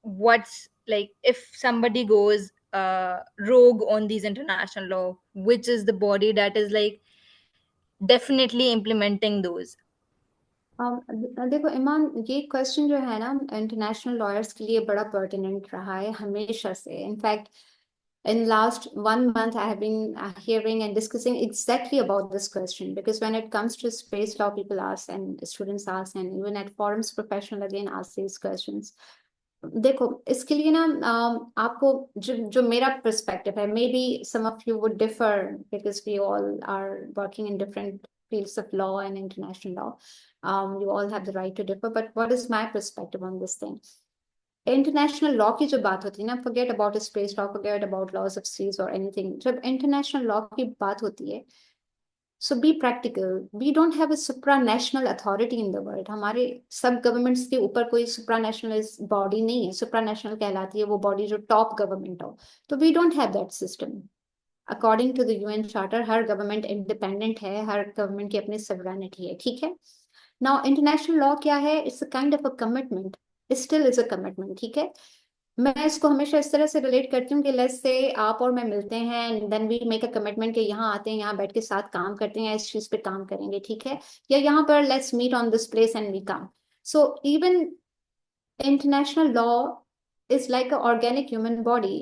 what's like if somebody goes rogue on these international law, which is the body that is like definitely implementing those? देखो इमान, ये question जो है ना international lawyers के लिए बड़ा pertinent रहा है हमेशा से। In fact in last 1 month I have been hearing and discussing exactly about this question, because when it comes to space law, people ask and students ask, and even at forums professional again ask these questions. देखो इसके लिए ना आपको जो मेरा perspective है, maybe some of you would differ because we all are working in different fields of law and international law. You all have the right to differ, but what is my perspective on this thing? International law की जो बात होती है ना, forget about space law, forget about laws of seas or anything. जब international law की बात होती है, so be practical. We don't have a supranational authority in the world. हमारे सब गवर्नमेंट्स के ऊपर कोई supranationalist बॉडी नहीं है. supranational कहलाती है वो बॉडी जो टॉप गवर्नमेंट हो. तो we don't have that system. According to the UN charter हर गवर्नमेंट इंडिपेंडेंट है, हर गवर्नमेंट की अपनी सॉवरेनिटी है, ठीक है. नाउ इंटरनेशनल लॉ क्या है? It's a kind of a commitment, still is a commitment, ठीक है. मैं इसको हमेशा इस तरह से रिलेट करती हूँ कि लेट्स से आप और मैं मिलते हैं and then we make a commitment कि यहाँ आते हैं, यहाँ बैठ के साथ काम करते हैं, इस चीज पे काम करेंगे, ठीक है. या यहाँ पर let's meet on this place and we come. So even international law is like a organic human body.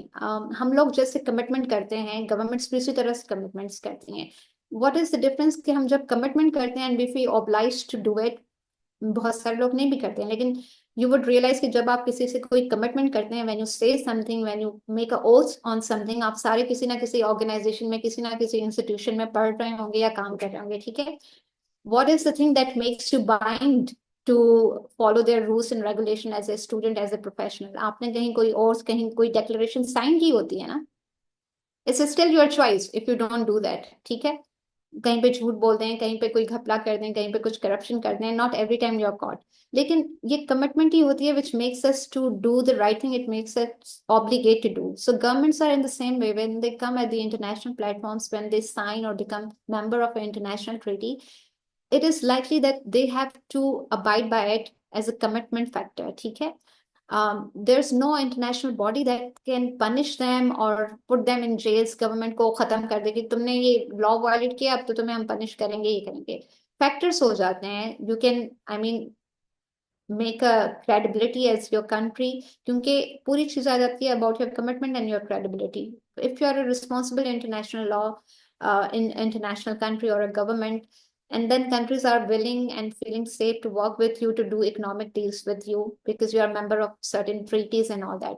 हम लोग जैसे कमिटमेंट करते हैं, गवर्नमेंट्स भी उसी तरह से कमिटमेंट्स करती हैं. व्हाट इज द डिफरेंस कि हम जब कमिटमेंट करते हैं and we feel obliged to do it, बहुत सारे लोग नहीं भी करते हैं, लेकिन यू वुड रियलाइज कि जब आप किसी से कोई कमिटमेंट करते हैं, व्हेन यू से something, when you make a oath on something, आप सारे किसी ना किसी ऑर्गेनाइजेशन में, किसी ना किसी इंस्टीट्यूशन में पढ़ रहे होंगे या काम कर रहे होंगे, ठीक है. what is the thing that makes you bind to follow their rules and regulation as a student, as a professional? आपने कहीं कोई और कहीं कोई declaration sign की होती है ना, it's still your choice if you don't do that, ठीक है. कहीं पे झूठ बोल दें, कहीं पे कोई घपला कर दें, कहीं पे कुछ करप्शन कर दें, not every time you are caught. लेकिन ये कमिटमेंट ही होती है which makes us to do the right thing, it makes us obligate to do. So governments are in the same way when they come at the international platforms, when they sign or become member of an international treaty, it is likely that they have to abide by it as a commitment factor, ठीक है. There's no international body that can punish them or put them in jails. Government को खत्म कर दे कि तुमने ये law violate किया, अब तो तुम्हें हम punish करेंगे, ये करेंगे. Factors हो जाते हैं. You can, I mean, make a credibility as your country, क्योंकि पूरी चीज आ जाती है about your commitment and your credibility. If you are a responsible international law in international country or a government, and then countries are willing and feeling safe to work with you, to do economic deals with you because you are a member of certain treaties and all that.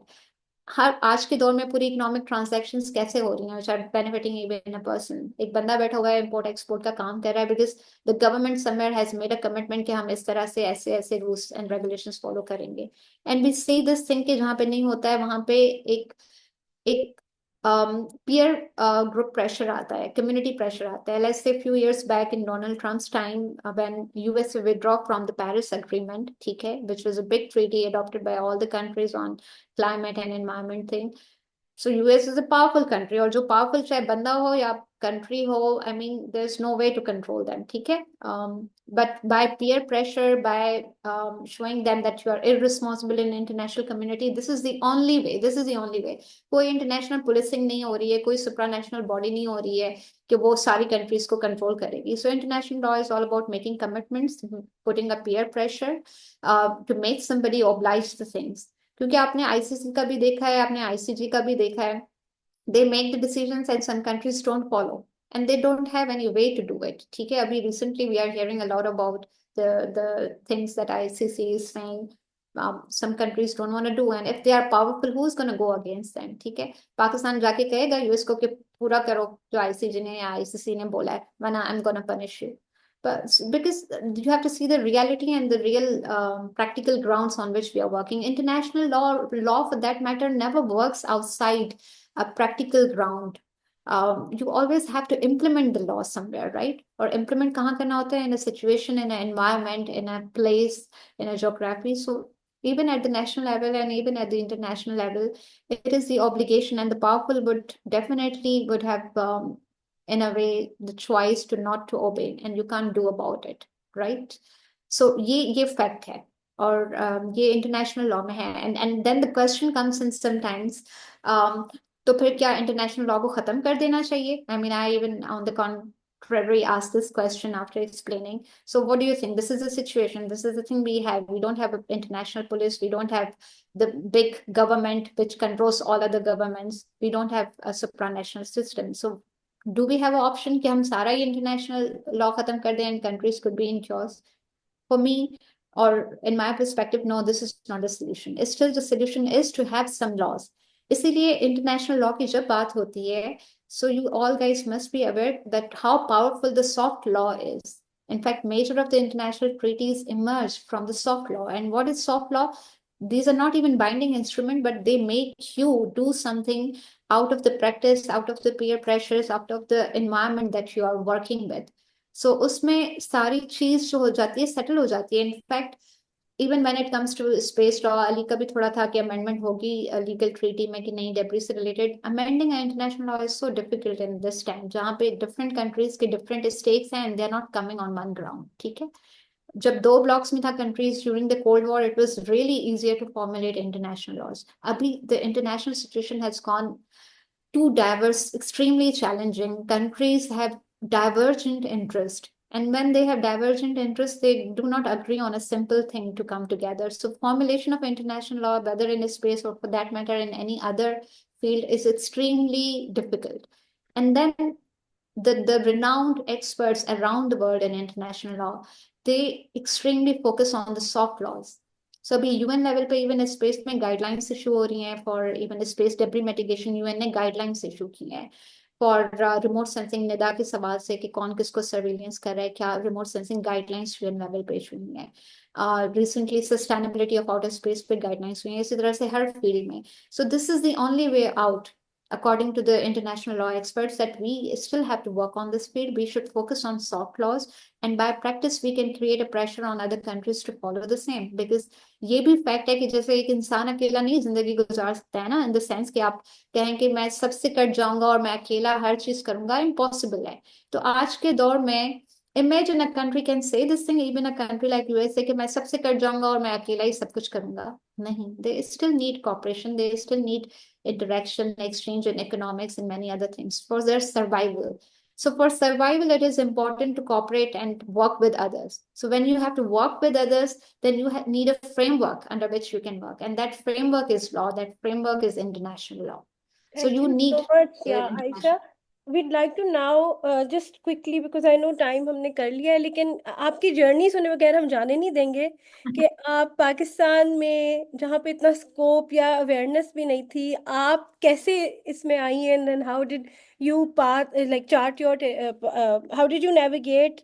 हर आज के दौर में पूरी economic transactions कैसे हो रही हैं, which are benefiting even a person. एक बंदा बैठा हुआ है, इम्पोर्ट एक्सपोर्ट का काम कर रहा है because the government somewhere has made a commitment कि हम इस तरह से ऐसे ऐसे रूल्स एंड रेगुलेशंस फॉलो करेंगे. And we see this thing कि जहाँ पे नहीं होता है वहां पे एक एक peer group pressure आता है, community pressure आता है. Let's say few years back in Donald Trump's time, when US withdraw from the Paris Agreement, ठीक है, which was a big treaty adopted by all the countries on climate and environment thing. So US is a powerful country, और जो powerful चाहे बंदा हो या country हो, I mean there's no way to control them, ठीक है. But by peer pressure, by showing them that you are irresponsible in international community, this is the only way, this is the only way. कोई international policing नहीं हो रही है, कोई supranational body नहीं हो रही है कि वो सारी countries को control करेगी. So international law is all about making commitments, putting a peer pressure to make somebody oblige the things. क्योंकि आपने आईसीसी का भी देखा है, आपने आईसीजी का भी देखा है. They make the decisions and some countries don't follow and they don't have any way to do it, ठीक है. अभी recently we are hearing a lot about the things that ICC is saying some countries don't want to do, and if they are powerful, who's going to go against them, ठीक है. पाकिस्तान जाके कहेगा US को कि पूरा करो जो ICG ने या आईसीसी ने बोला है, वरना I'm going to punish you. But because you have to see the reality and the real practical grounds on which we are working. International law for that matter never works outside a practical ground. You always have to implement the law somewhere, right? Or implement kahan karna hota hai? In a situation, in an environment, in a place, in a geography. So even at the national level and even at the international level, it is the obligation, and the powerful would definitely would have in a way the choice to not to obey, and you can't do about it, right? So ये fact है, और ये international law में है. And then the question comes in sometimes, तो फिर क्या international law को खत्म कर देना चाहिए? I mean, I even on the contrary asked this question after explaining. So what do you think? This is the situation, this is the thing we have. We don't have an international police, we don't have the big government which controls all other governments, we don't have a supranational system. So do we have an option कि हम सारा ही international law खत्म कर दें and countries could be in chaos? For me, or in my perspective, no, this is not the solution. Still, the solution is to have some laws. इसीलिए international law की जब बात होती है, so you all guys must be aware that how powerful the soft law is. In fact, major of the international treaties emerge from the soft law. And what is soft law? These are not even binding instrument, but they make you do something out of the practice, out of the peer pressures, out of the environment that you are working with. So उसमें सारी चीज जो हो जाती है settle हो जाती है. In fact even when it comes to space law, Ali का भी थोड़ा था कि अमेंडमेंट होगी लीगल ट्रीटी में कि नहीं डेब्री से related. Amending international law is so difficult in this time, जहाँ पे डिफरेंट कंट्रीज के डिफरेंट स्टेक्स हैं and they are not coming on one ground. ठीक है, जब दो ब्लॉक्स में था countries during the cold war, it was really easier to formulate international laws. अभी the international situation has gone too diverse, extremely challenging. Countries have divergent interest. And when they have divergent interests, they do not agree on a simple thing to come together. So formulation of international law, whether in a space or for that matter in any other field, is extremely difficult. And then the renowned experts around the world in international law, they extremely focus on the soft laws. So अभी UN level पे even space में guidelines issue हो रही हैं for even space debris mitigation. UN ने guidelines issue की हैं for remote sensing. Nida के सवाल से कि कौन किसको सर्विलेंस कर रहा है, क्या remote sensing guidelines UN level पे इशू हुई है. Recently sustainability of outer space पे गाइडलाइंस हुई है. इसी तरह से हर फील्ड में. So this is the only way out according to the international law experts, that we still have to work on this field. We should focus on soft laws, and by practice we can create a pressure on other countries to follow the same. Because ये भी fact है कि जैसे एक इंसान अकेला नहीं जिंदगी गुजार सकता है ना, इन द सेंस कि आप कहें कि मैं सबसे कट जाऊंगा और मैं अकेला हर चीज करूंगा, इम्पॉसिबल है. तो आज के दौर में imagine a country can say this thing, even a country like USA, कि मैं सबसे कट जाऊंगा और मैं अकेला ही सब कुछ करूंगा. नहीं, they still need cooperation, they still need interaction, exchange in economics and many other things for their survival. So for survival, it is important to cooperate and work with others. So when you have to work with others, then you need a framework under which you can work. And that framework is law, that framework is international law. So Thank you you need so much, yeah, international. Aisha. We'd like to now just quickly, because I know time हमने कर लिया है, लेकिन आपकी journey सुने बगैर हम जाने नहीं देंगे कि आप पाकिस्तान में जहाँ पे इतना स्कोप या अवेयरनेस भी नहीं थी, आप कैसे इसमें आई हैं, and then how did you chart your how did you navigate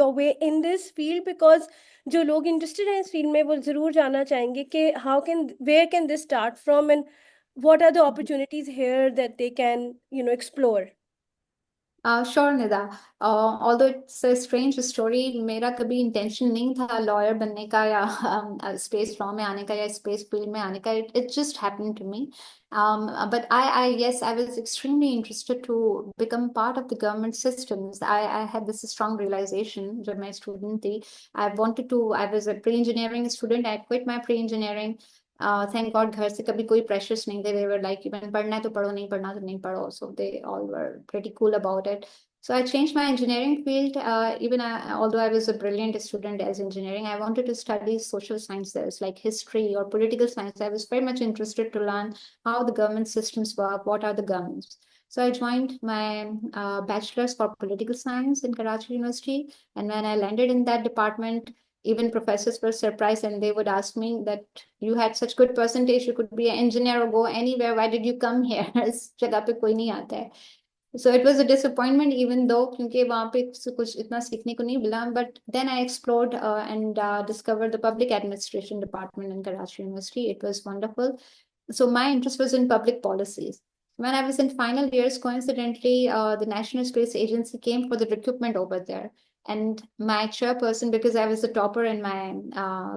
your way in this field, because जो लोग इंटरेस्टेड हैं इस फील्ड में वो जरूर जानना चाहेंगे कि where can this start from, and what are the opportunities here that they can explore. Sure, Nida. Although it's a strange story, मेरा कभी intention नहीं था lawyer बनने का या space law में आने का या space field में आने का. It just happened to me. But yes, I was extremely interested to become part of the government systems. I had this strong realization जब मैं student थी. I was a pre-engineering student. I quit my pre-engineering. Thank God घर से कभी कोई pressures नहीं थे. They were like, even पढ़ना है तो पढ़ो, नहीं पढ़ना तो नहीं पढ़ो. So they all were pretty cool about it. So I changed my engineering field. Although I was a brilliant student as engineering, I wanted to study social sciences like history or political science. I was very much interested to learn how the government systems work, what are the governments. So I joined my bachelor's for political science in Karachi University. And when I landed in that department, even professors were surprised, and they would ask me that you had such good percentage, you could be an engineer or go anywhere. Why did you come here? इस जगह पे कोई नहीं आता है. So it was a disappointment, even though क्योंकि वहाँ पे कुछ इतना सीखने को नहीं मिला. But then I explored and discovered the public administration department in Karachi University. It was wonderful. So my interest was in public policies. When I was in final years, coincidentally, the National Space Agency came for the recruitment over there. And my chairperson, because I was the topper in my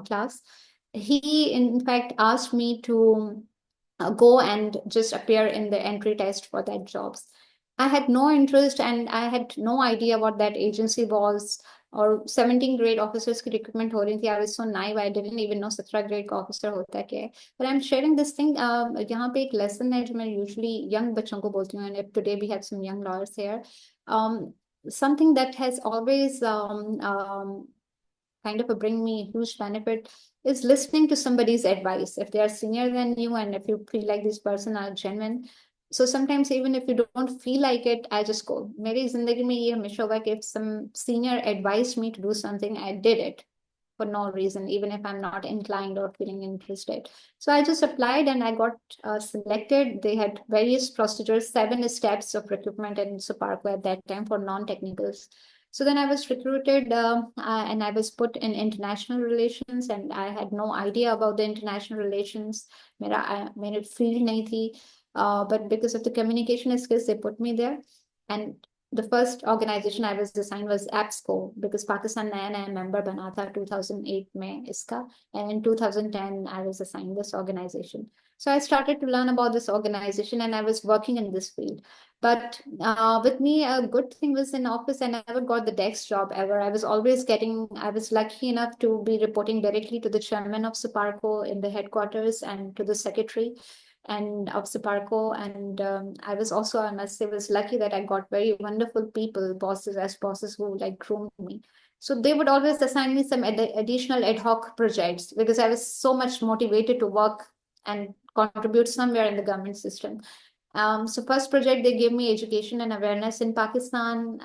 class, he in fact asked me to go and just appear in the entry test for that jobs. I had no interest and I had no idea what that agency was. Or 17 grade officers की recruitment हो रही थी. I was so naive. I didn't even know 17 grade का officer होता क्या है. But I'm sharing this thing. यहाँ पे एक lesson है जो मैं usually young बच्चों को बोलती हूँ. And if today we have some young lawyers here. Something that has always kind of bring me a huge benefit is listening to somebody's advice. If they are senior than you and if you feel like this person are genuine. So sometimes even if you don't feel like it, I just go. मेरी जिंदगी में ये हमेशा हुआ कि if some senior advised me to do something, I did it. for no reason, even if I'm not inclined or feeling interested. So I just applied and I got selected. They had various procedures, 7 steps of recruitment in Suparco at that time for non-technicals. So then I was recruited and I was put in international relations, and I had no idea about the international relations. मेरे field नहीं थी, but because of the communication skills, they put me there. And the first organization I was assigned was APSCO, because Pakistan नया member बना था 2008 में इसका, and in 2010 I was assigned this organization. So I started to learn about this organization and I was working in this field. But with me, a good thing was in office, I never got the desk job ever. I was lucky enough to be reporting directly to the chairman of Suparco in the headquarters and to the secretary and of Suparco. And I was also, I must say, was lucky that I got very wonderful people, bosses who like groomed me. So they would always assign me some additional ad hoc projects because I was so much motivated to work and contribute somewhere in the government system. So first project, they gave me education and awareness in Pakistan,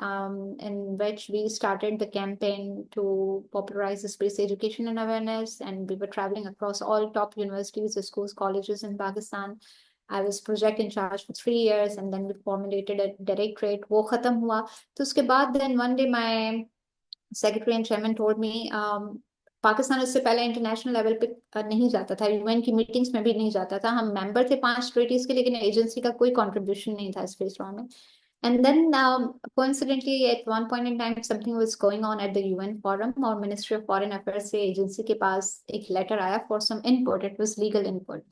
in which we started the campaign to popularize the space education and awareness. And we were traveling across all top universities, schools, colleges in Pakistan. I was project in charge for 3 years, and then we formulated a directorate. वो खत्म हुआ, तो उसके बाद then one day my secretary and chairman told me, Pakistan उससे पहले international level पे नहीं जाता था, यूएन की मीटिंग्स में भी नहीं जाता था. हम मेंबर थे 5 ट्रेटीज के, लेकिन एजेंसी का कोई कंट्रीब्यूशन नहीं था स्पेस लॉ में. And then coincidentally at one point in time something was going on at the UN forum, और Ministry of Foreign Affairs से एजेंसी के पास एक लेटर आया for some input. It was legal input.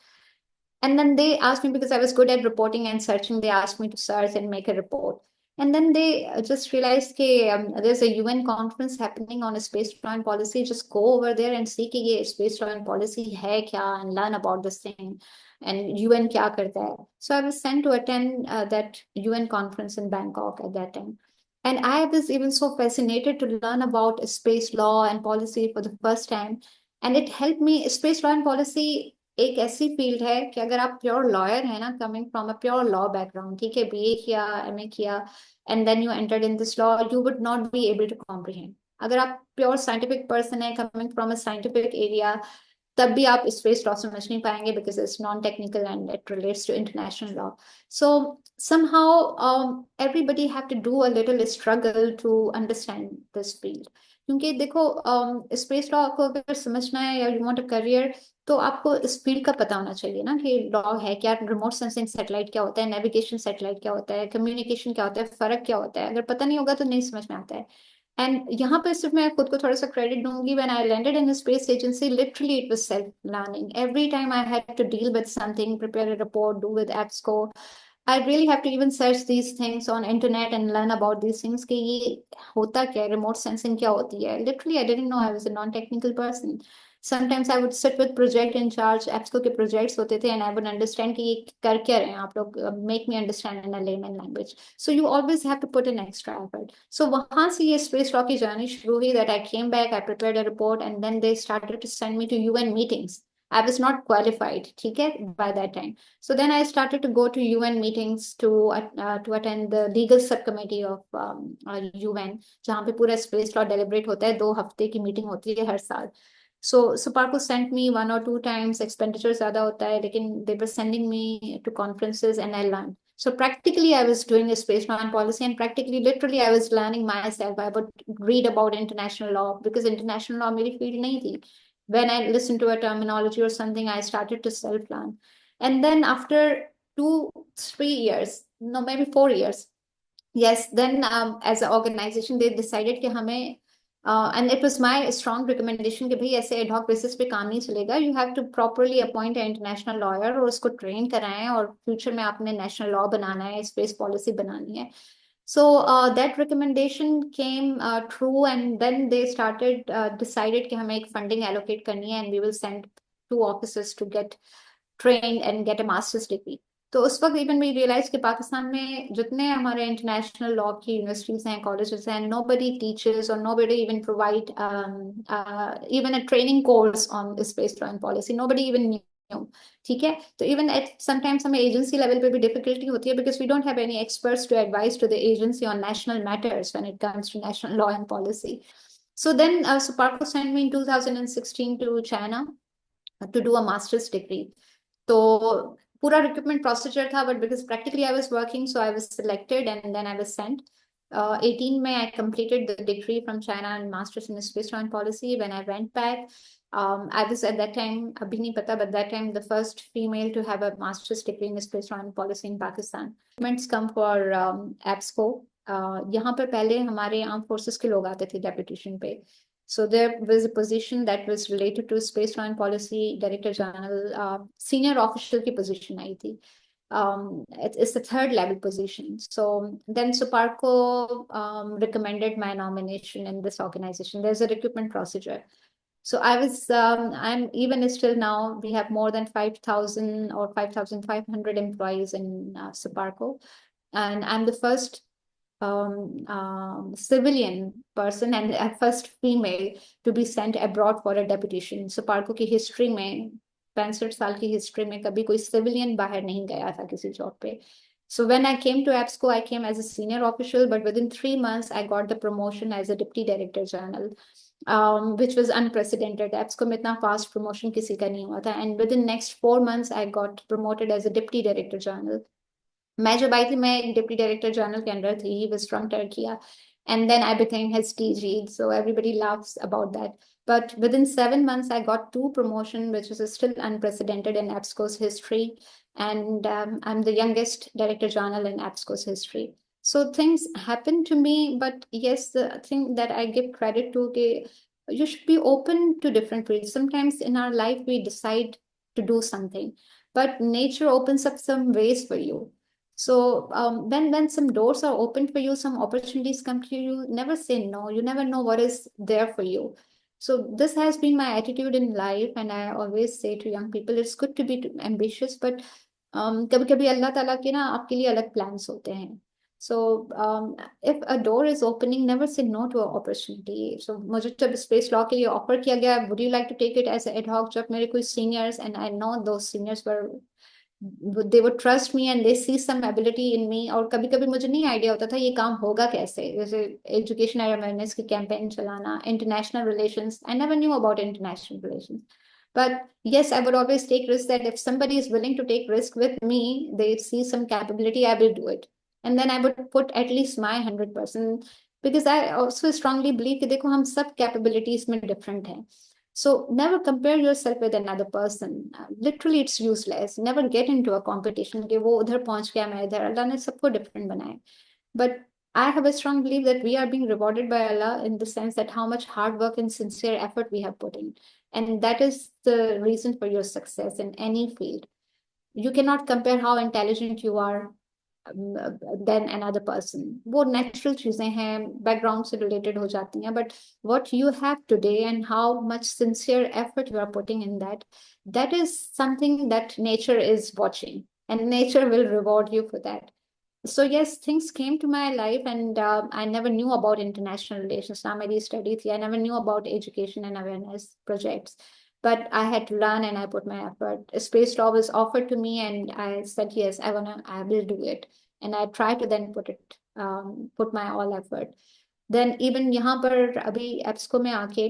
And then they asked me, because I was good at reporting and searching, they asked me to search and make a report. And then they just realized that there's a UN conference happening on a space law and policy. Just go over there and see कि ये space law and policy है क्या, and learn about this thing. And UN क्या करता है. So I was sent to attend that UN conference in Bangkok at that time. And I was even so fascinated to learn about space law and policy for the first time. And it helped me. Space law and policy एक ऐसी field है कि अगर आप pure lawyer है ना, coming from a pure law background, ठीक है, बीए किया, एमए किया, and then you entered in this law, you would not be able to comprehend. अगर आप प्योर साइंटिफिक पर्सन है, coming from a scientific area, तब भी आप स्पेस लॉ समझ नहीं पाएंगे, because it's non technical and it relates to international law. So somehow everybody have to do a little struggle to understand this field. क्योंकि देखो space law को अगर समझना है या यू वांट अ करियर, तो आपको इस फील्ड का पता होना चाहिए ना कि लॉ है क्या, रिमोट सेंसिंग सैटेलाइट क्या होता है, नेविगेशन सैटेलाइट क्या होता है, कम्युनिकेशन क्या होता है, फर्क क्या होता है. अगर पता नहीं होगा तो नहीं समझ में आता है. एंड यहाँ पे सिर्फ मैं खुद को थोड़ा सा क्रेडिट दूंगी. When I landed in space agency, literally it was self learning. Every time I had to deal with something, prepare a report, do with APSCO, I really have to even search these things on internet and learn about these things कि ये होता क्या है, remote sensing क्या होती है. Literally, I didn't know. I was a non-technical person. Sometimes I would sit with project in charge, EPSCO के projects होते थे, and I would understand कि ये कर क्या रहे हैं आप लोग, make me understand in a layman language. So you always have to put in extra effort. So वहाँ से ये space law की journey शुरू हुई, that I came back, I prepared a report, and then they started to send me to UN meetings. I was not qualified, ठीक है, by that time. So then I started to go to UN meetings to attend the legal subcommittee of UN, जहाँ पे पूरा space law deliberate होता है. 2 हफ्ते की meeting होती है हर साल. So Suparco sent me 1 or 2 times. Expenditure ज़्यादा होता है, लेकिन they were sending me to conferences and I learned. So practically I was doing a space law and policy, and practically, literally, I was learning myself. I would read about international law because international law मेरी field नहीं थी. When I listened to a terminology or something, I started to self-learn. And then after 2-3 years, no, maybe 4 years, yes, then as an organization, they decided कि हमें, and it was my strong recommendation कि भाई ऐसे ad hoc basis पे काम नहीं चलेगा. You have to properly appoint an international lawyer और उसको train कराएं, और future में आपने national law बनाना है, space policy बनानी है. So that recommendation came true, and then they decided कि हमें एक funding allocate करनी है, and we will send 2 officers to get trained and get a master's degree. तो उस वक्त even we realized कि पाकिस्तान में जितने हमारे international law की universities हैं, colleges हैं, nobody teaches or nobody even provide even a training course on space law and policy. Nobody even knew. ठीक है, तो even at sometimes हमें agency level पे भी difficulty होती है, because we don't have any experts to advise to the agency on national matters when it comes to national law and policy. So then Suparko sent me in 2016 to China to do a master's degree. So pura recruitment procedure tha, but because practically I was working, so I was selected and then I was sent. 18 May, I completed the degree from China and master's in space travel policy. When I went back, I was at that time, abhi nahi pata, but that time the first female to have a master's degree in space travel policy in Pakistan. Documents come for APSCO. यहाँ पर पहले हमारे arm forces के लोग आते थे deputation पे. So there was a position that was related to space travel policy, Director General, senior official की position आई थी. It's the third level position. So then Suparko recommended my nomination in this organization. There's a recruitment procedure. So I'm even still now, we have more than 5,000 or 5,500 employees in Suparko. And I'm the first civilian person and first female to be sent abroad for a deputation. Suparko की history में 65 साल की history में कभी कोई civilian बाहर नहीं गया था किसी job पे. So when I came to APSCO, I came as a senior official, but within 3 months, I got the promotion as a Deputy Director General, which was unprecedented. APSCO में इतना fast promotion किसी का नहीं हुआ था. And within next 4 months, I got promoted as a Deputy Director General. मैं जब आई थी मैं एक डिप्टी डायरेक्टर जनरल के अंडर थी. He was from Turkey, and then I became his TG, so everybody laughs about that. But within 7 months, I got 2 promotions, which is still unprecedented in APSCO's history. And I'm the youngest director general in APSCO's history. So things happen to me, but yes, the thing that I give credit to, you should be open to different fields. Sometimes in our life, we decide to do something, but nature opens up some ways for you. So when some doors are open for you, some opportunities come to you, never say no. You never know what is there for you. So this has been my attitude in life, and I always say to young people, it's good to be ambitious, but कभी-कभी अल्लाह ताला के ना आपके लिए अलग plans होते हैं. So if a door is opening, never say no to an opportunity. So मुझे जब space law के लिए offer किया गया, would you like to take it as an ad hoc? जब मेरे कोई seniors, and I know those seniors were, they would trust me and they see some ability in me. और कभी कभी मुझे नहीं आइडिया होता था ये काम होगा कैसे. जैसे एजुकेशन अवेयरनेस की कैंपेन चलाना, international relations. I never knew about international relations. But yes, I would always take risks, that if somebody is willing to take risk with me, they see some capability, I will do it. And then I would put at least my 100%, because I also strongly believe कि देखो हम सब capabilities में different हैं. So never compare yourself with another person. Literally, it's useless. Never get into a competition कि वो उधर पहुंच गया मैं इधर. अल्लाह ने सबको different बनाया. But I have a strong belief that we are being rewarded by Allah in the sense that how much hard work and sincere effort we have put in. And that is the reason for your success in any field. You cannot compare how intelligent you are than another person. वो natural चीजें हैं, background से related हो जाती हैं, but what you have today and how much sincere effort you are putting in that, that is something that nature is watching, and nature will reward you for that. So yes, things came to my life, and I never knew about international relations. ना मेरी study थी. I never knew about education and awareness projects. But I had to learn, and I put my effort. Space law was offered to me, and I said, yes, I will do it. And I try to then put my all effort. Then even यहाँ पर अभी EPSCO में आके,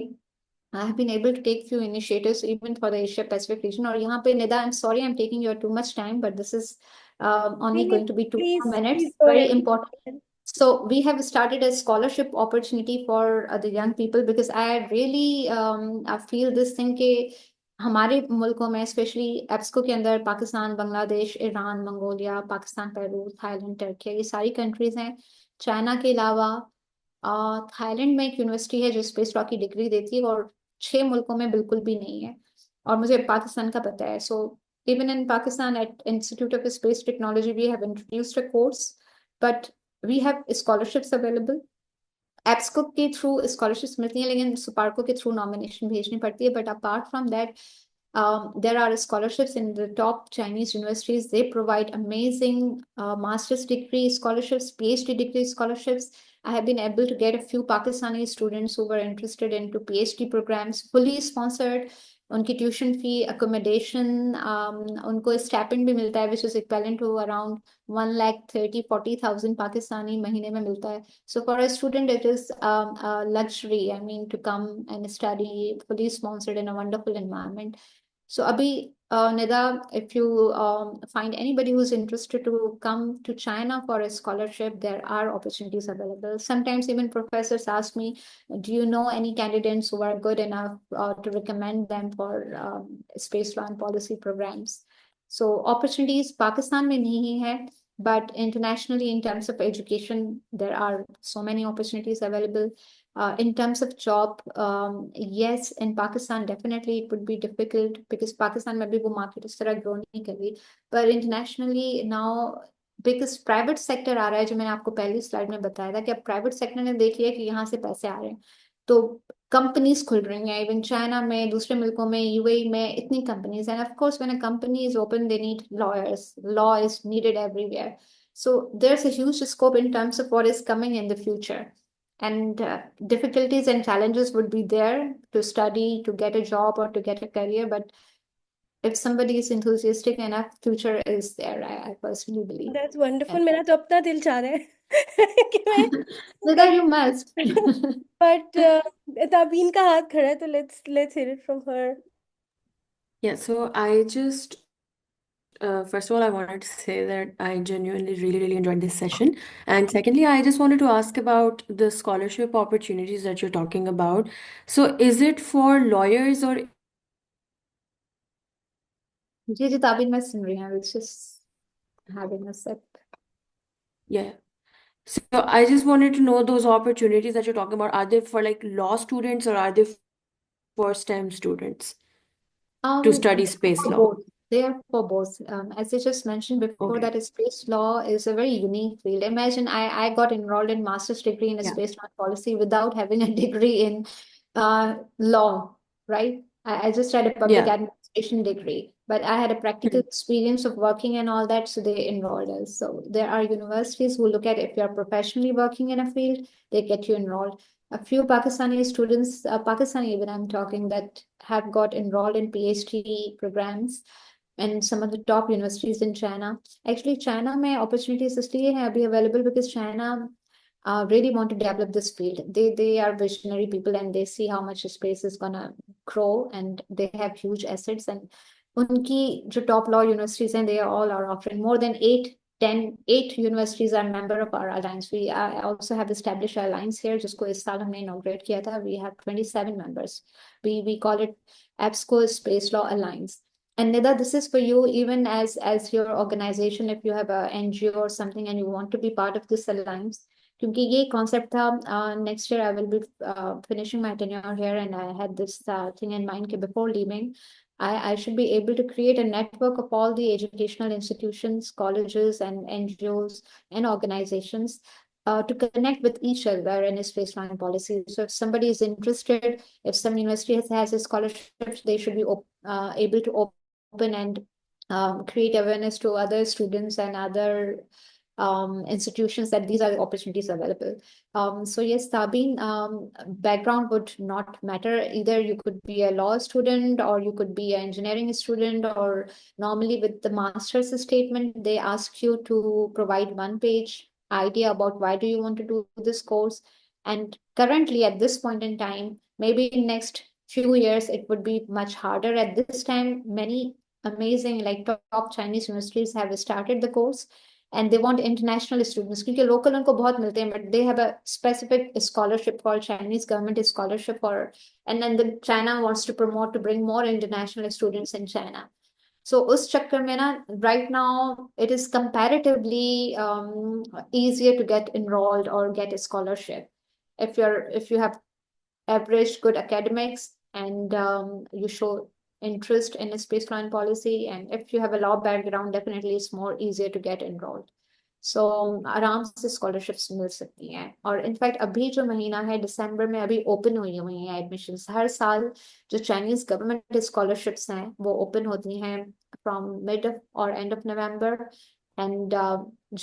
I have been able to take few initiatives even for the Asia Pacific region. और यहाँ पे Nida, I'm sorry I'm taking your too much time, but this is only going to be 2 more minutes. Please go Very ahead. important. So we have started a scholarship opportunity for the young people, because I really I feel this thing कि हमारे मुल्कों में, specially एप्सको के अंदर, Pakistan, Bangladesh, Iran, Mongolia, Pakistan, Peru, Thailand, Turkey, ये सारी countries हैं. China के अलावा थाईलैंड में एक यूनिवर्सिटी है जो स्पेस लॉ की डिग्री देती है, और 6 मुल्कों में बिल्कुल भी नहीं है. और मुझे पाकिस्तान का पता है. सो even in Pakistan at Institute of Space Technology, we have introduced a course, but we have scholarships available. एप्सको के थ्रू स्कॉलरशिप्स मिलती हैं, लेकिन सुपार्को के थ्रू नॉमिनेशन भेजनी पड़ती है. But apart from that, there are scholarships in the top Chinese universities. They provide amazing master's degree scholarships, PhD degree scholarships. I have been able to get a few Pakistani students who were interested into PhD programs, fully sponsored. उनकी tuition fee, accommodation, उनको stipend भी मिलता है which is equivalent to around 1,30,40,000 Pakistani महीने में मिलता है. So for a student it is a luxury, I mean, to come and study fully sponsored in a wonderful environment. So Abhi, Nida, if you find anybody who's interested to come to China for a scholarship, there are opportunities available. Sometimes even professors ask me, do you know any candidates who are good enough to recommend them for space law and policy programs? So opportunities Pakistan mein nahi hai, but internationally in terms of education, there are so many opportunities available. In terms of job, yes, in Pakistan, definitely it would be difficult because Pakistan में भी वो market इस तरह grow नहीं कर रही. But internationally now, because private sector आ रहा है, जो मैंने आपको पहली स्लाइड में बताया था कि अब private sector ने देख लिया कि यहाँ से पैसे आ रहे हैं, तो कंपनीज खुल रही हैं. इवन चाइना में, दूसरे मुल्कों में, यूएई में इतनी कंपनीज हैं. Of course when a company is open they need lawyers. Law is needed everywhere. So there's a huge scope in terms of what is coming in the future. And difficulties and challenges would be there to study, to get a job or to get a career. But if somebody is enthusiastic enough, future is there, I personally believe. That's wonderful. मेरा तो अपना दिल चाह रहा है कि मैं Nida, you must. but ताबीन का हाथ खड़ा है, तो let's hear it from her. Yeah, so I just first of all, I wanted to say that I genuinely really enjoyed this session. And secondly, I just wanted to ask about the scholarship opportunities that you're talking about. So is it for lawyers or जी ताबीन मैं सुन रही हूँ. I was just having a sip. yeah. So I just wanted to know those opportunities that you're talking about. Are they for like law students or are they for STEM students to study space For law? both. They are for both. As I just mentioned before, Okay. that space law is a very unique field. Imagine I got enrolled in master's degree in a Yeah. space law policy without having a degree in law, right? I just had a public Yeah. administration degree, but I had a practical experience of working and all that, so they enrolled us. So there are universities who look at if you are professionally working in a field, they get you enrolled. A few Pakistani students, Pakistani even I'm talking, that have got enrolled in PhD programs and some of the top universities in China. Actually, China में opportunities इसलिए हैं अभी available because China really want to develop this field. They are visionary people and they see how much space is gonna grow and they have huge assets. And उनकी जो top law universities हैं, they all are offering more than 8 universities are member of our alliance. I also have established an alliance here, जिसको इस साल हमने inaugurate किया था. We have 27 members. We call it EBSCO Space Law Alliance. And Nida, this is for you, even as your organization, if you have a NGO or something and you want to be part of this alliance. क्योंकि ये concept था, next year I will be finishing my tenure here, and I had this thing in mind that before leaving, I should be able to create a network of all the educational institutions, colleges, and NGOs and organizations to connect with each other in a space law and policy. So if somebody is interested, if some university has a scholarship, they should be able to open and create awareness to other students and other institutions that these are the opportunities available. So yes, Tabeen, background would not matter. Either you could be a law student or you could be an engineering student, or normally with the master's statement, they ask you to provide one-page idea about why do you want to do this course. And currently at this point in time, maybe in next few years, it would be much harder. At this time, many amazing like top Chinese universities have started the course and they want international students क्योंकि local उनको बहुत मिलते हैं, but they have a specific scholarship called Chinese government scholarship for, and then the China wants to promote to bring more international students in China. So उस चक्कर में ना, right now it is comparatively easier to get enrolled or get a scholarship if you have average good academics and you show interest in a space law and policy, and if you have a law background, definitely it's more easier to get enrolled. So आराम से scholarships मिल सकती हैं. और in fact अभी जो महीना है दिसंबर में अभी ओपन हुई हैं एडमिशन्स. हर साल जो चाइनीज गवर्नमेंट स्कॉलरशिप्स हैं वो ओपन होती हैं फ्रॉम मिड और एंड ऑफ नवंबर, एंड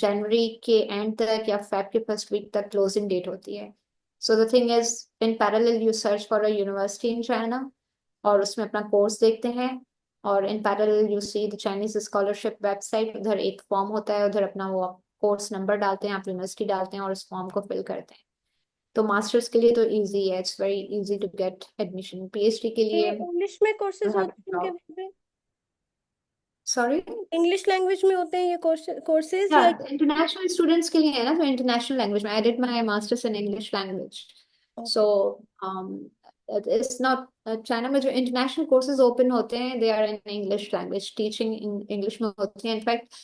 जनवरी के एंड तक या फेब के फर्स्ट वीक तक क्लोजिंग डेट होती है. So the thing is, in parallel, you search for a university in China, और उसमें अपना कोर्स देखते हैं। और in parallel you see the Chinese scholarship website, उधर एक फॉर्म होता है, उधर अपना वो कोर्स नंबर डालते हैं, आप यूनिवर्सिटी डालते हैं और उस फॉर्म को फिल करते हैं। तो मास्टर्स के लिए तो इजी है, it's very easy to get admission. PhD के लिए इंग्लिश में कोर्सेज होते हैं उनके वहाँ पे? सॉरी, इंग्लिश लैंग्वेज में होते हैं ये कोर्सेज या या? इंटरनेशनल स्टूडेंट्स के लिए है ना, तो इंटरनेशनल लैंग्वेज में I did my masters in English language. So it's not, China में जो इंटरनेशनल कोर्सेज ओपन होते हैं they are in English language, teaching English में होती है। In fact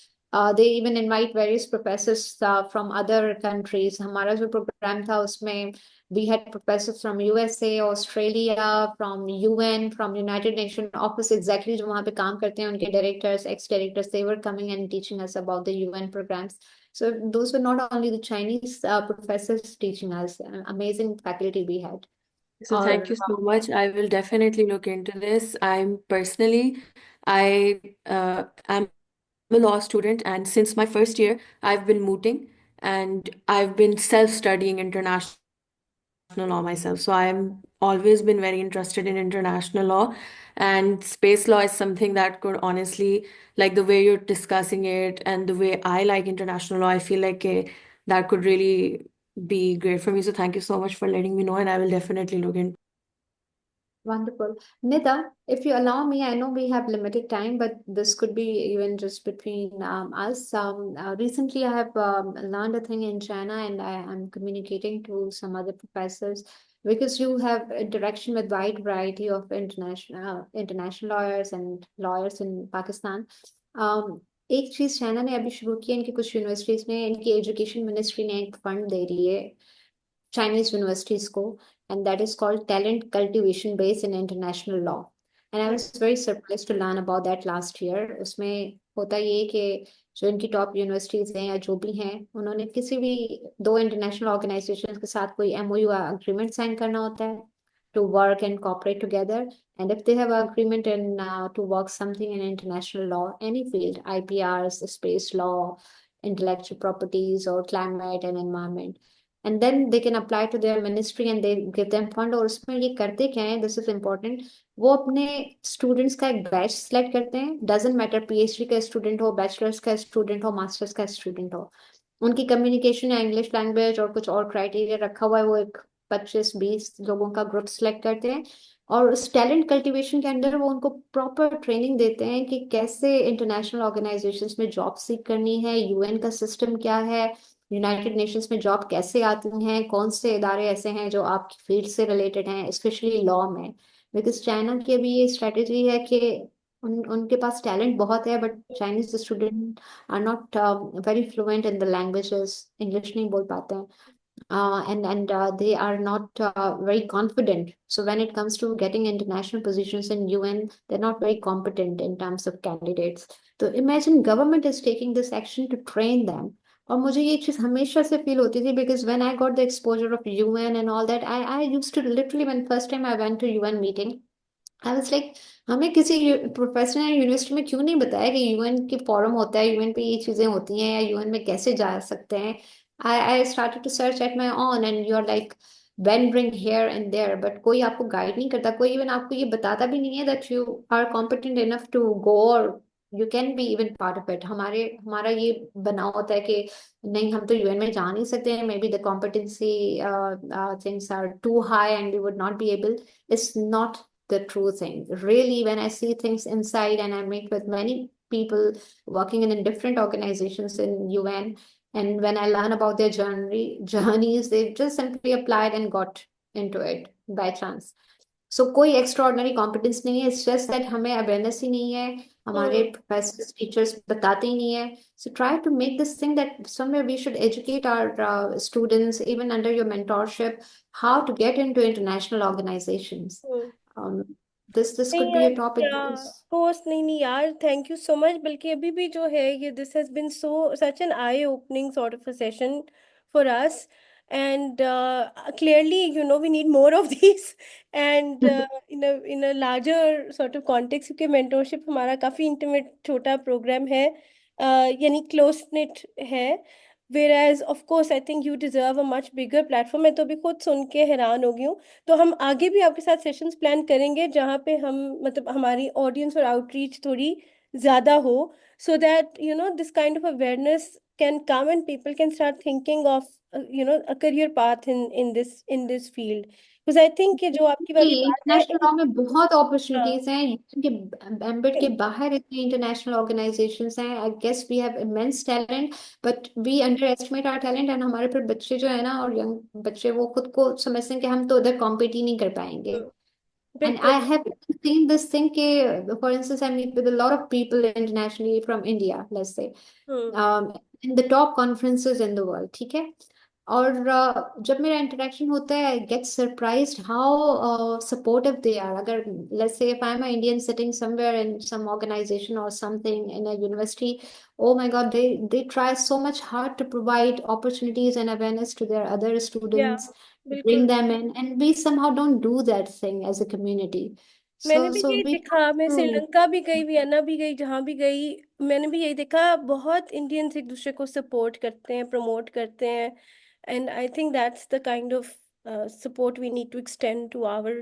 they even invite various professors from other countries. हमारा जो प्रोग्राम था उसमें we had professors from USA, Australia, from UN, from United Nations office, exactly जो वहाँ पे काम करते हैं उनके directors, ex-directors, they were coming and teaching us about the UN programs. So those were not only the Chinese professors teaching us, amazing faculty we had. So thank you so much. I will definitely look into this. I'm a law student, and since my first year, I've been mooting and I've been self-studying international law myself. So I'm always been very interested in international law, and space law is something that could honestly, like the way you're discussing it and the way I like international law, I feel like that could really be great for me. So thank you so much for letting me know, and I will definitely look into. Wonderful. Nida, if you allow me, I know we have limited time, but this could be even just between us. Recently, I have learned a thing in China, and I am communicating to some other professors because you have interaction with wide variety of international lawyers and lawyers in Pakistan. एक चीज China ने अभी शुरू की है, इनकी कुछ universities में, इनकी एजुकेशन मिनिस्ट्री ने एक फंड दे रही है Chinese universities को, and that is called talent cultivation base in international law. And I was very surprised to learn about that last year. उसमें होता ये कि जो इनकी टॉप यूनिवर्सिटीज हैं या जो भी हैं, उन्होंने किसी भी दो इंटरनेशनल ऑर्गेनाइजेशन के साथ कोई MOU अग्रीमेंट साइन करना होता है to work and cooperate together. And if they have an agreement in to work something in international law, any field, IPRs, space law, intellectual properties, or climate and environment, and then they can apply to their ministry and they give them fund. और उसमें ये करते क्या है, this is important, वो अपने students का एक बैच सिलेक्ट करते हैं, डजेंट मैटर PhD का स्टूडेंट हो, बैचलर्स का स्टूडेंट हो, मास्टर्स का स्टूडेंट हो, उनकी कम्युनिकेशन या इंग्लिश लैंग्वेज और कुछ और क्राइटेरिया रखा हुआ है, वो एक 25-20 लोगों का ग्रुप सिलेक्ट करते हैं और उस टैलेंट कल्टीवेशन के अंदर वो उनको प्रॉपर ट्रेनिंग देते हैं कि कैसे इंटरनेशनल ऑर्गेनाइजेशंस में जॉब सीख करनी है, UN का सिस्टम क्या है, यूनाइटेड नेशंस में जॉब कैसे आती हैं, कौन से इदारे ऐसे हैं जो आपकी फील्ड से रिलेटेड हैं, स्पेशली लॉ में। बिकॉज चाइना की अभी ये स्ट्रेटेजी है कि उनके पास टैलेंट बहुत है, but Chinese student are not very fluent in the languages, English नहीं बोल पाते हैं, and they are not very confident. So when it comes to getting international positions in UN, they're not very competent in terms of candidates. So imagine government is taking this action to train them. और मुझे ये चीज हमेशा से feel होती थी because when I got the exposure of UN and all that, I used to literally, when first time I went to UN meeting, I was like, हमें किसी प्रोफेसर ने यूनिवर्सिटी में क्यों नहीं बताया कि UN के फॉरम होता है, UN पे ये चीजें होती हैं, या UN में कैसे जा सकते हैं। I started to search at my own and you're like wandering here and there, but कोई आपको गाइड नहीं करता, कोई इवन आपको ये बताता भी नहीं है that you are competent enough to go or you can be even part of it. हमारा ये बना होता है कि नहीं, हम तो UN में जा नहीं सकते हैं, maybe the competency things are too high and we would not be able. It's not the true thing. Really, when I see things inside and I meet with many people working in different organizations in UN, and when I learn about their journeys, they just simply applied and got into it by chance. So कोई extraordinary competence नहीं है, it's just that हमें awareness ही नहीं है, हमारे professors, teachers बताते ही नहीं है. So try to make this thing that somewhere we should educate our students, even under your mentorship, how to get into international organizations. This could be a topic. Course नहीं यार, thank you so much. बल्कि अभी भी जो है ये this has been so such an eye opening sort of a session for us, and clearly we need more of these, and in a larger sort of context, क्योंकि mentorship हमारा काफी intimate छोटा program है, यानी close knit है, whereas of course I think you deserve a much bigger platform. मैं तो अभी खुद सुन के हैरान हो गई हूँ। तो हम आगे भी आपके साथ सेशंस प्लान करेंगे जहाँ पे हम मतलब हमारी ऑडियंस और आउटरीच थोड़ी ज़्यादा हो, so that you know this kind of awareness can come and people can start thinking of you know a career path in this field, because I think कि जो आपकी वाली बात है इंटरनेशनल लॉ में बहुत हाँ अपॉर्चुनिटीज हैं, यूएन के एम्बेड के बाहर इतने इंटरनेशनल ऑर्गेनाइजेशंस हैं। I guess we have immense talent, but we underestimate our talent, and हमारे पर बच्चे जो है ना, और यंग बच्चे, वो खुद को समझते हैं कि हम तो उधर कॉम्पीट ही नहीं कर पाएंगे। And बिल्कुल I have seen this thing, for instance, I meet with a lot of people internationally from India, let's say, hmm in the top conferences in the world, ठीक है। और जब मेरा इंटरेक्शन होता है, I get surprised how supportive they are. अगर let's say if I am a Indian sitting somewhere in some organisation और something in a university, oh my God, they try so much hard to provide opportunities and awareness to their other या students, bring बिल्कुल them in, and we somehow don't do that thing as a community. मैंने So भी so यही we देखा, मैं to Sri Lanka भी गई, Vienna भी गई, जहाँ भी गई मैंने भी यही देखा, बहुत इंडियंस एक दूसरे को सपोर्ट करते हैं, प्रमोट करते हैं, and I think that's the kind of support we need to extend to our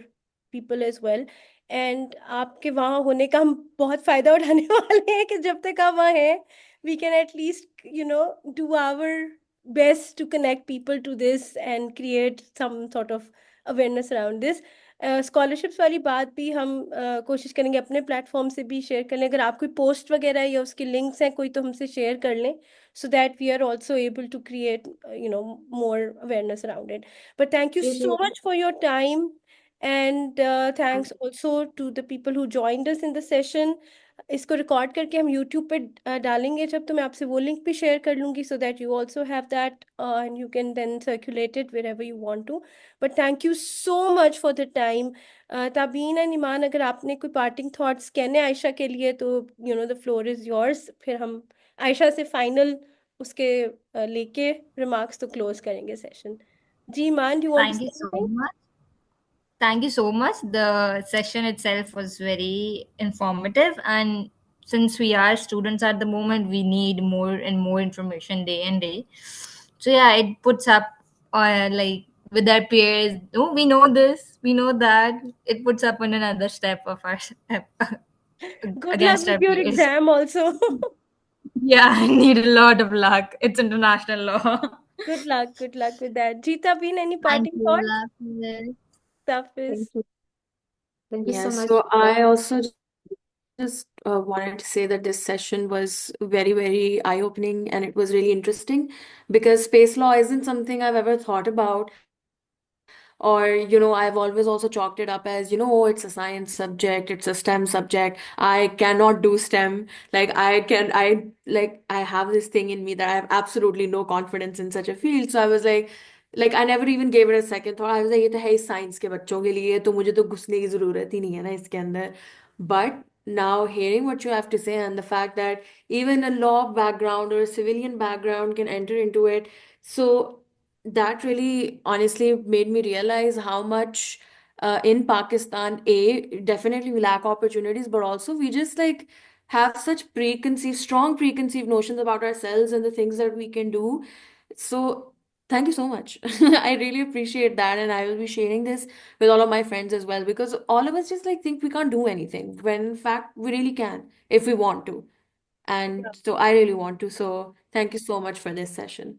people as well. And आपके वहाँ होने का हम बहुत फायदा उठाने वाले हैं कि जब तक आप वहाँ हैं we can at least you know do our best to connect people to this and create some sort of awareness around this। Scholarships वाली बात भी हम कोशिश करेंगे अपने प्लेटफॉर्म से भी शेयर कर लें, अगर आप कोई पोस्ट वगैरह या उसके लिंक्स हैं कोई तो हमसे शेयर कर लें, so that we are also able to create you know more awareness around it. But thank you so really much for your time, and thanks also to the people who joined us in the session. इसको record करके हम YouTube पे डालेंगे जब, तो मैं आपसे वो लिंक भी शेयर कर लूँगी, so that you also have that and you can then circulate it wherever you want to. But thank you so much for the time. Tabeen and Iman, अगर आपने कोई पार्टिंग थॉट्स कहने आयशा के लिए तो you know the floor is yours, फिर हम आयशा से फाइनल उसके लेके रिमार्क्स तो क्लोज करेंगे सेशन। जी Iman, you want to Thank you से so anything? much. Thank you so much. The session itself was very informative, and since we are students at the moment, we need more and more information day and day. So yeah, it puts up like with our peers. Oh, we know this, we know that. It puts up on another step of our Good luck against with our your peers. exam also. Yeah, I need a lot of luck. It's international law. Good luck with that. Jeeta Been, any Thank parting you, thoughts? Hafiz. Tafis. thank you. Thank you so Yes, much. so I also just wanted to say that this session was very, very eye-opening and it was really interesting because space law isn't something I've ever thought about. Or, I've always also chalked it up as, oh, it's a science subject, it's a STEM subject. I cannot do STEM. I have this thing in me that I have absolutely no confidence in such a field. So I was like, I never even gave it a second thought. I was like, ये तो है ही science के बच्चों के लिए, तो मुझे तो घुसने की जरूरत ही नहीं है ना इसके अंदर. But now hearing what you have to say and the fact that even a law background or a civilian background can enter into it, so that really honestly made me realize how much in Pakistan, definitely we lack opportunities, but also we just like have such strong preconceived notions about ourselves and the things that we can do. So thank you so much. I really appreciate that, and I will be sharing this with all of my friends as well because all of us just like think we can't do anything when in fact we really can if we want to. And so I really want to. So thank you so much for this session.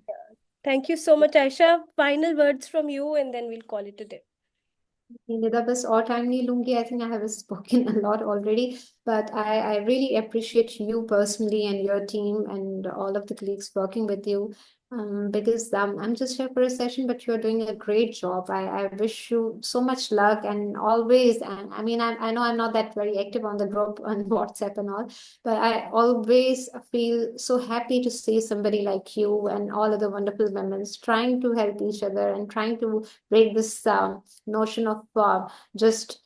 Thank you so much, Aisha. Final words from you, and then we'll call it a day. Nida बस और time नहीं लूंगी। I think I have spoken a lot already, but I really appreciate you personally and your team and all of the colleagues working with you, because I'm just here for a session, but you're doing a great job. I wish you so much luck and always, and I mean, I know I'm not that very active on the group on WhatsApp and all, but I always feel so happy to see somebody like you and all of the wonderful women trying to help each other and trying to break this notion of just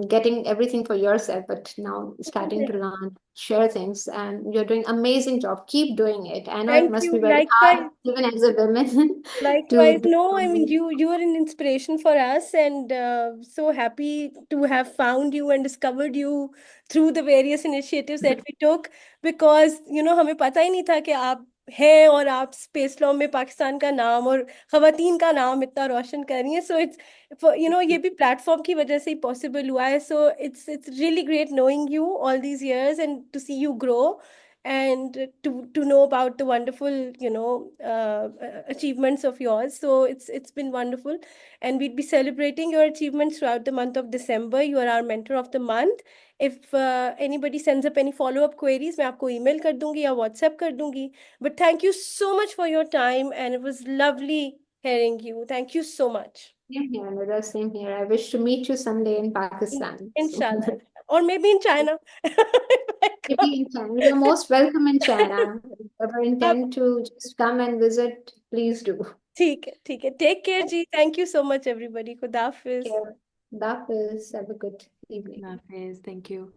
getting everything for yourself, but now starting to learn, share things, and you're doing amazing job. Keep doing it. I know it Thank must be you. very hard, Likewise. even as a woman, to Likewise. do No, I mean something. you are an inspiration for us, and so happy to have found you and discovered you through the various initiatives that we took, because you know हमें पता ही नहीं था कि आप हैं और आप space law में पाकिस्तान का नाम और खवातीन का नाम इतना रोशन कर रही हैं, सो इट्स ये भी प्लेटफॉर्म की वजह से ही पॉसिबल हुआ है, so it's really great knowing you all these years and to see you grow and to know about the wonderful achievements of yours. So it's been wonderful, and we'd be celebrating your achievements throughout the month of December. You are our mentor of the month. If anybody sends up any follow-up queries, मैं आपको email कर दूंगी या WhatsApp कर दूंगी. But thank you so much for your time, and it was lovely hearing you. Thank you so much. Same here, Nida, same here. I wish to meet you someday in Pakistan. Inshallah. Or maybe in China. Maybe in China. You're most welcome in China. If you ever intend to just come and visit, please do. ठीक है, ठीक है. Take care ji. Thank you so much everybody. खुदा हाफिज. Take care. That is, have a good evening. Hafiz, thank you.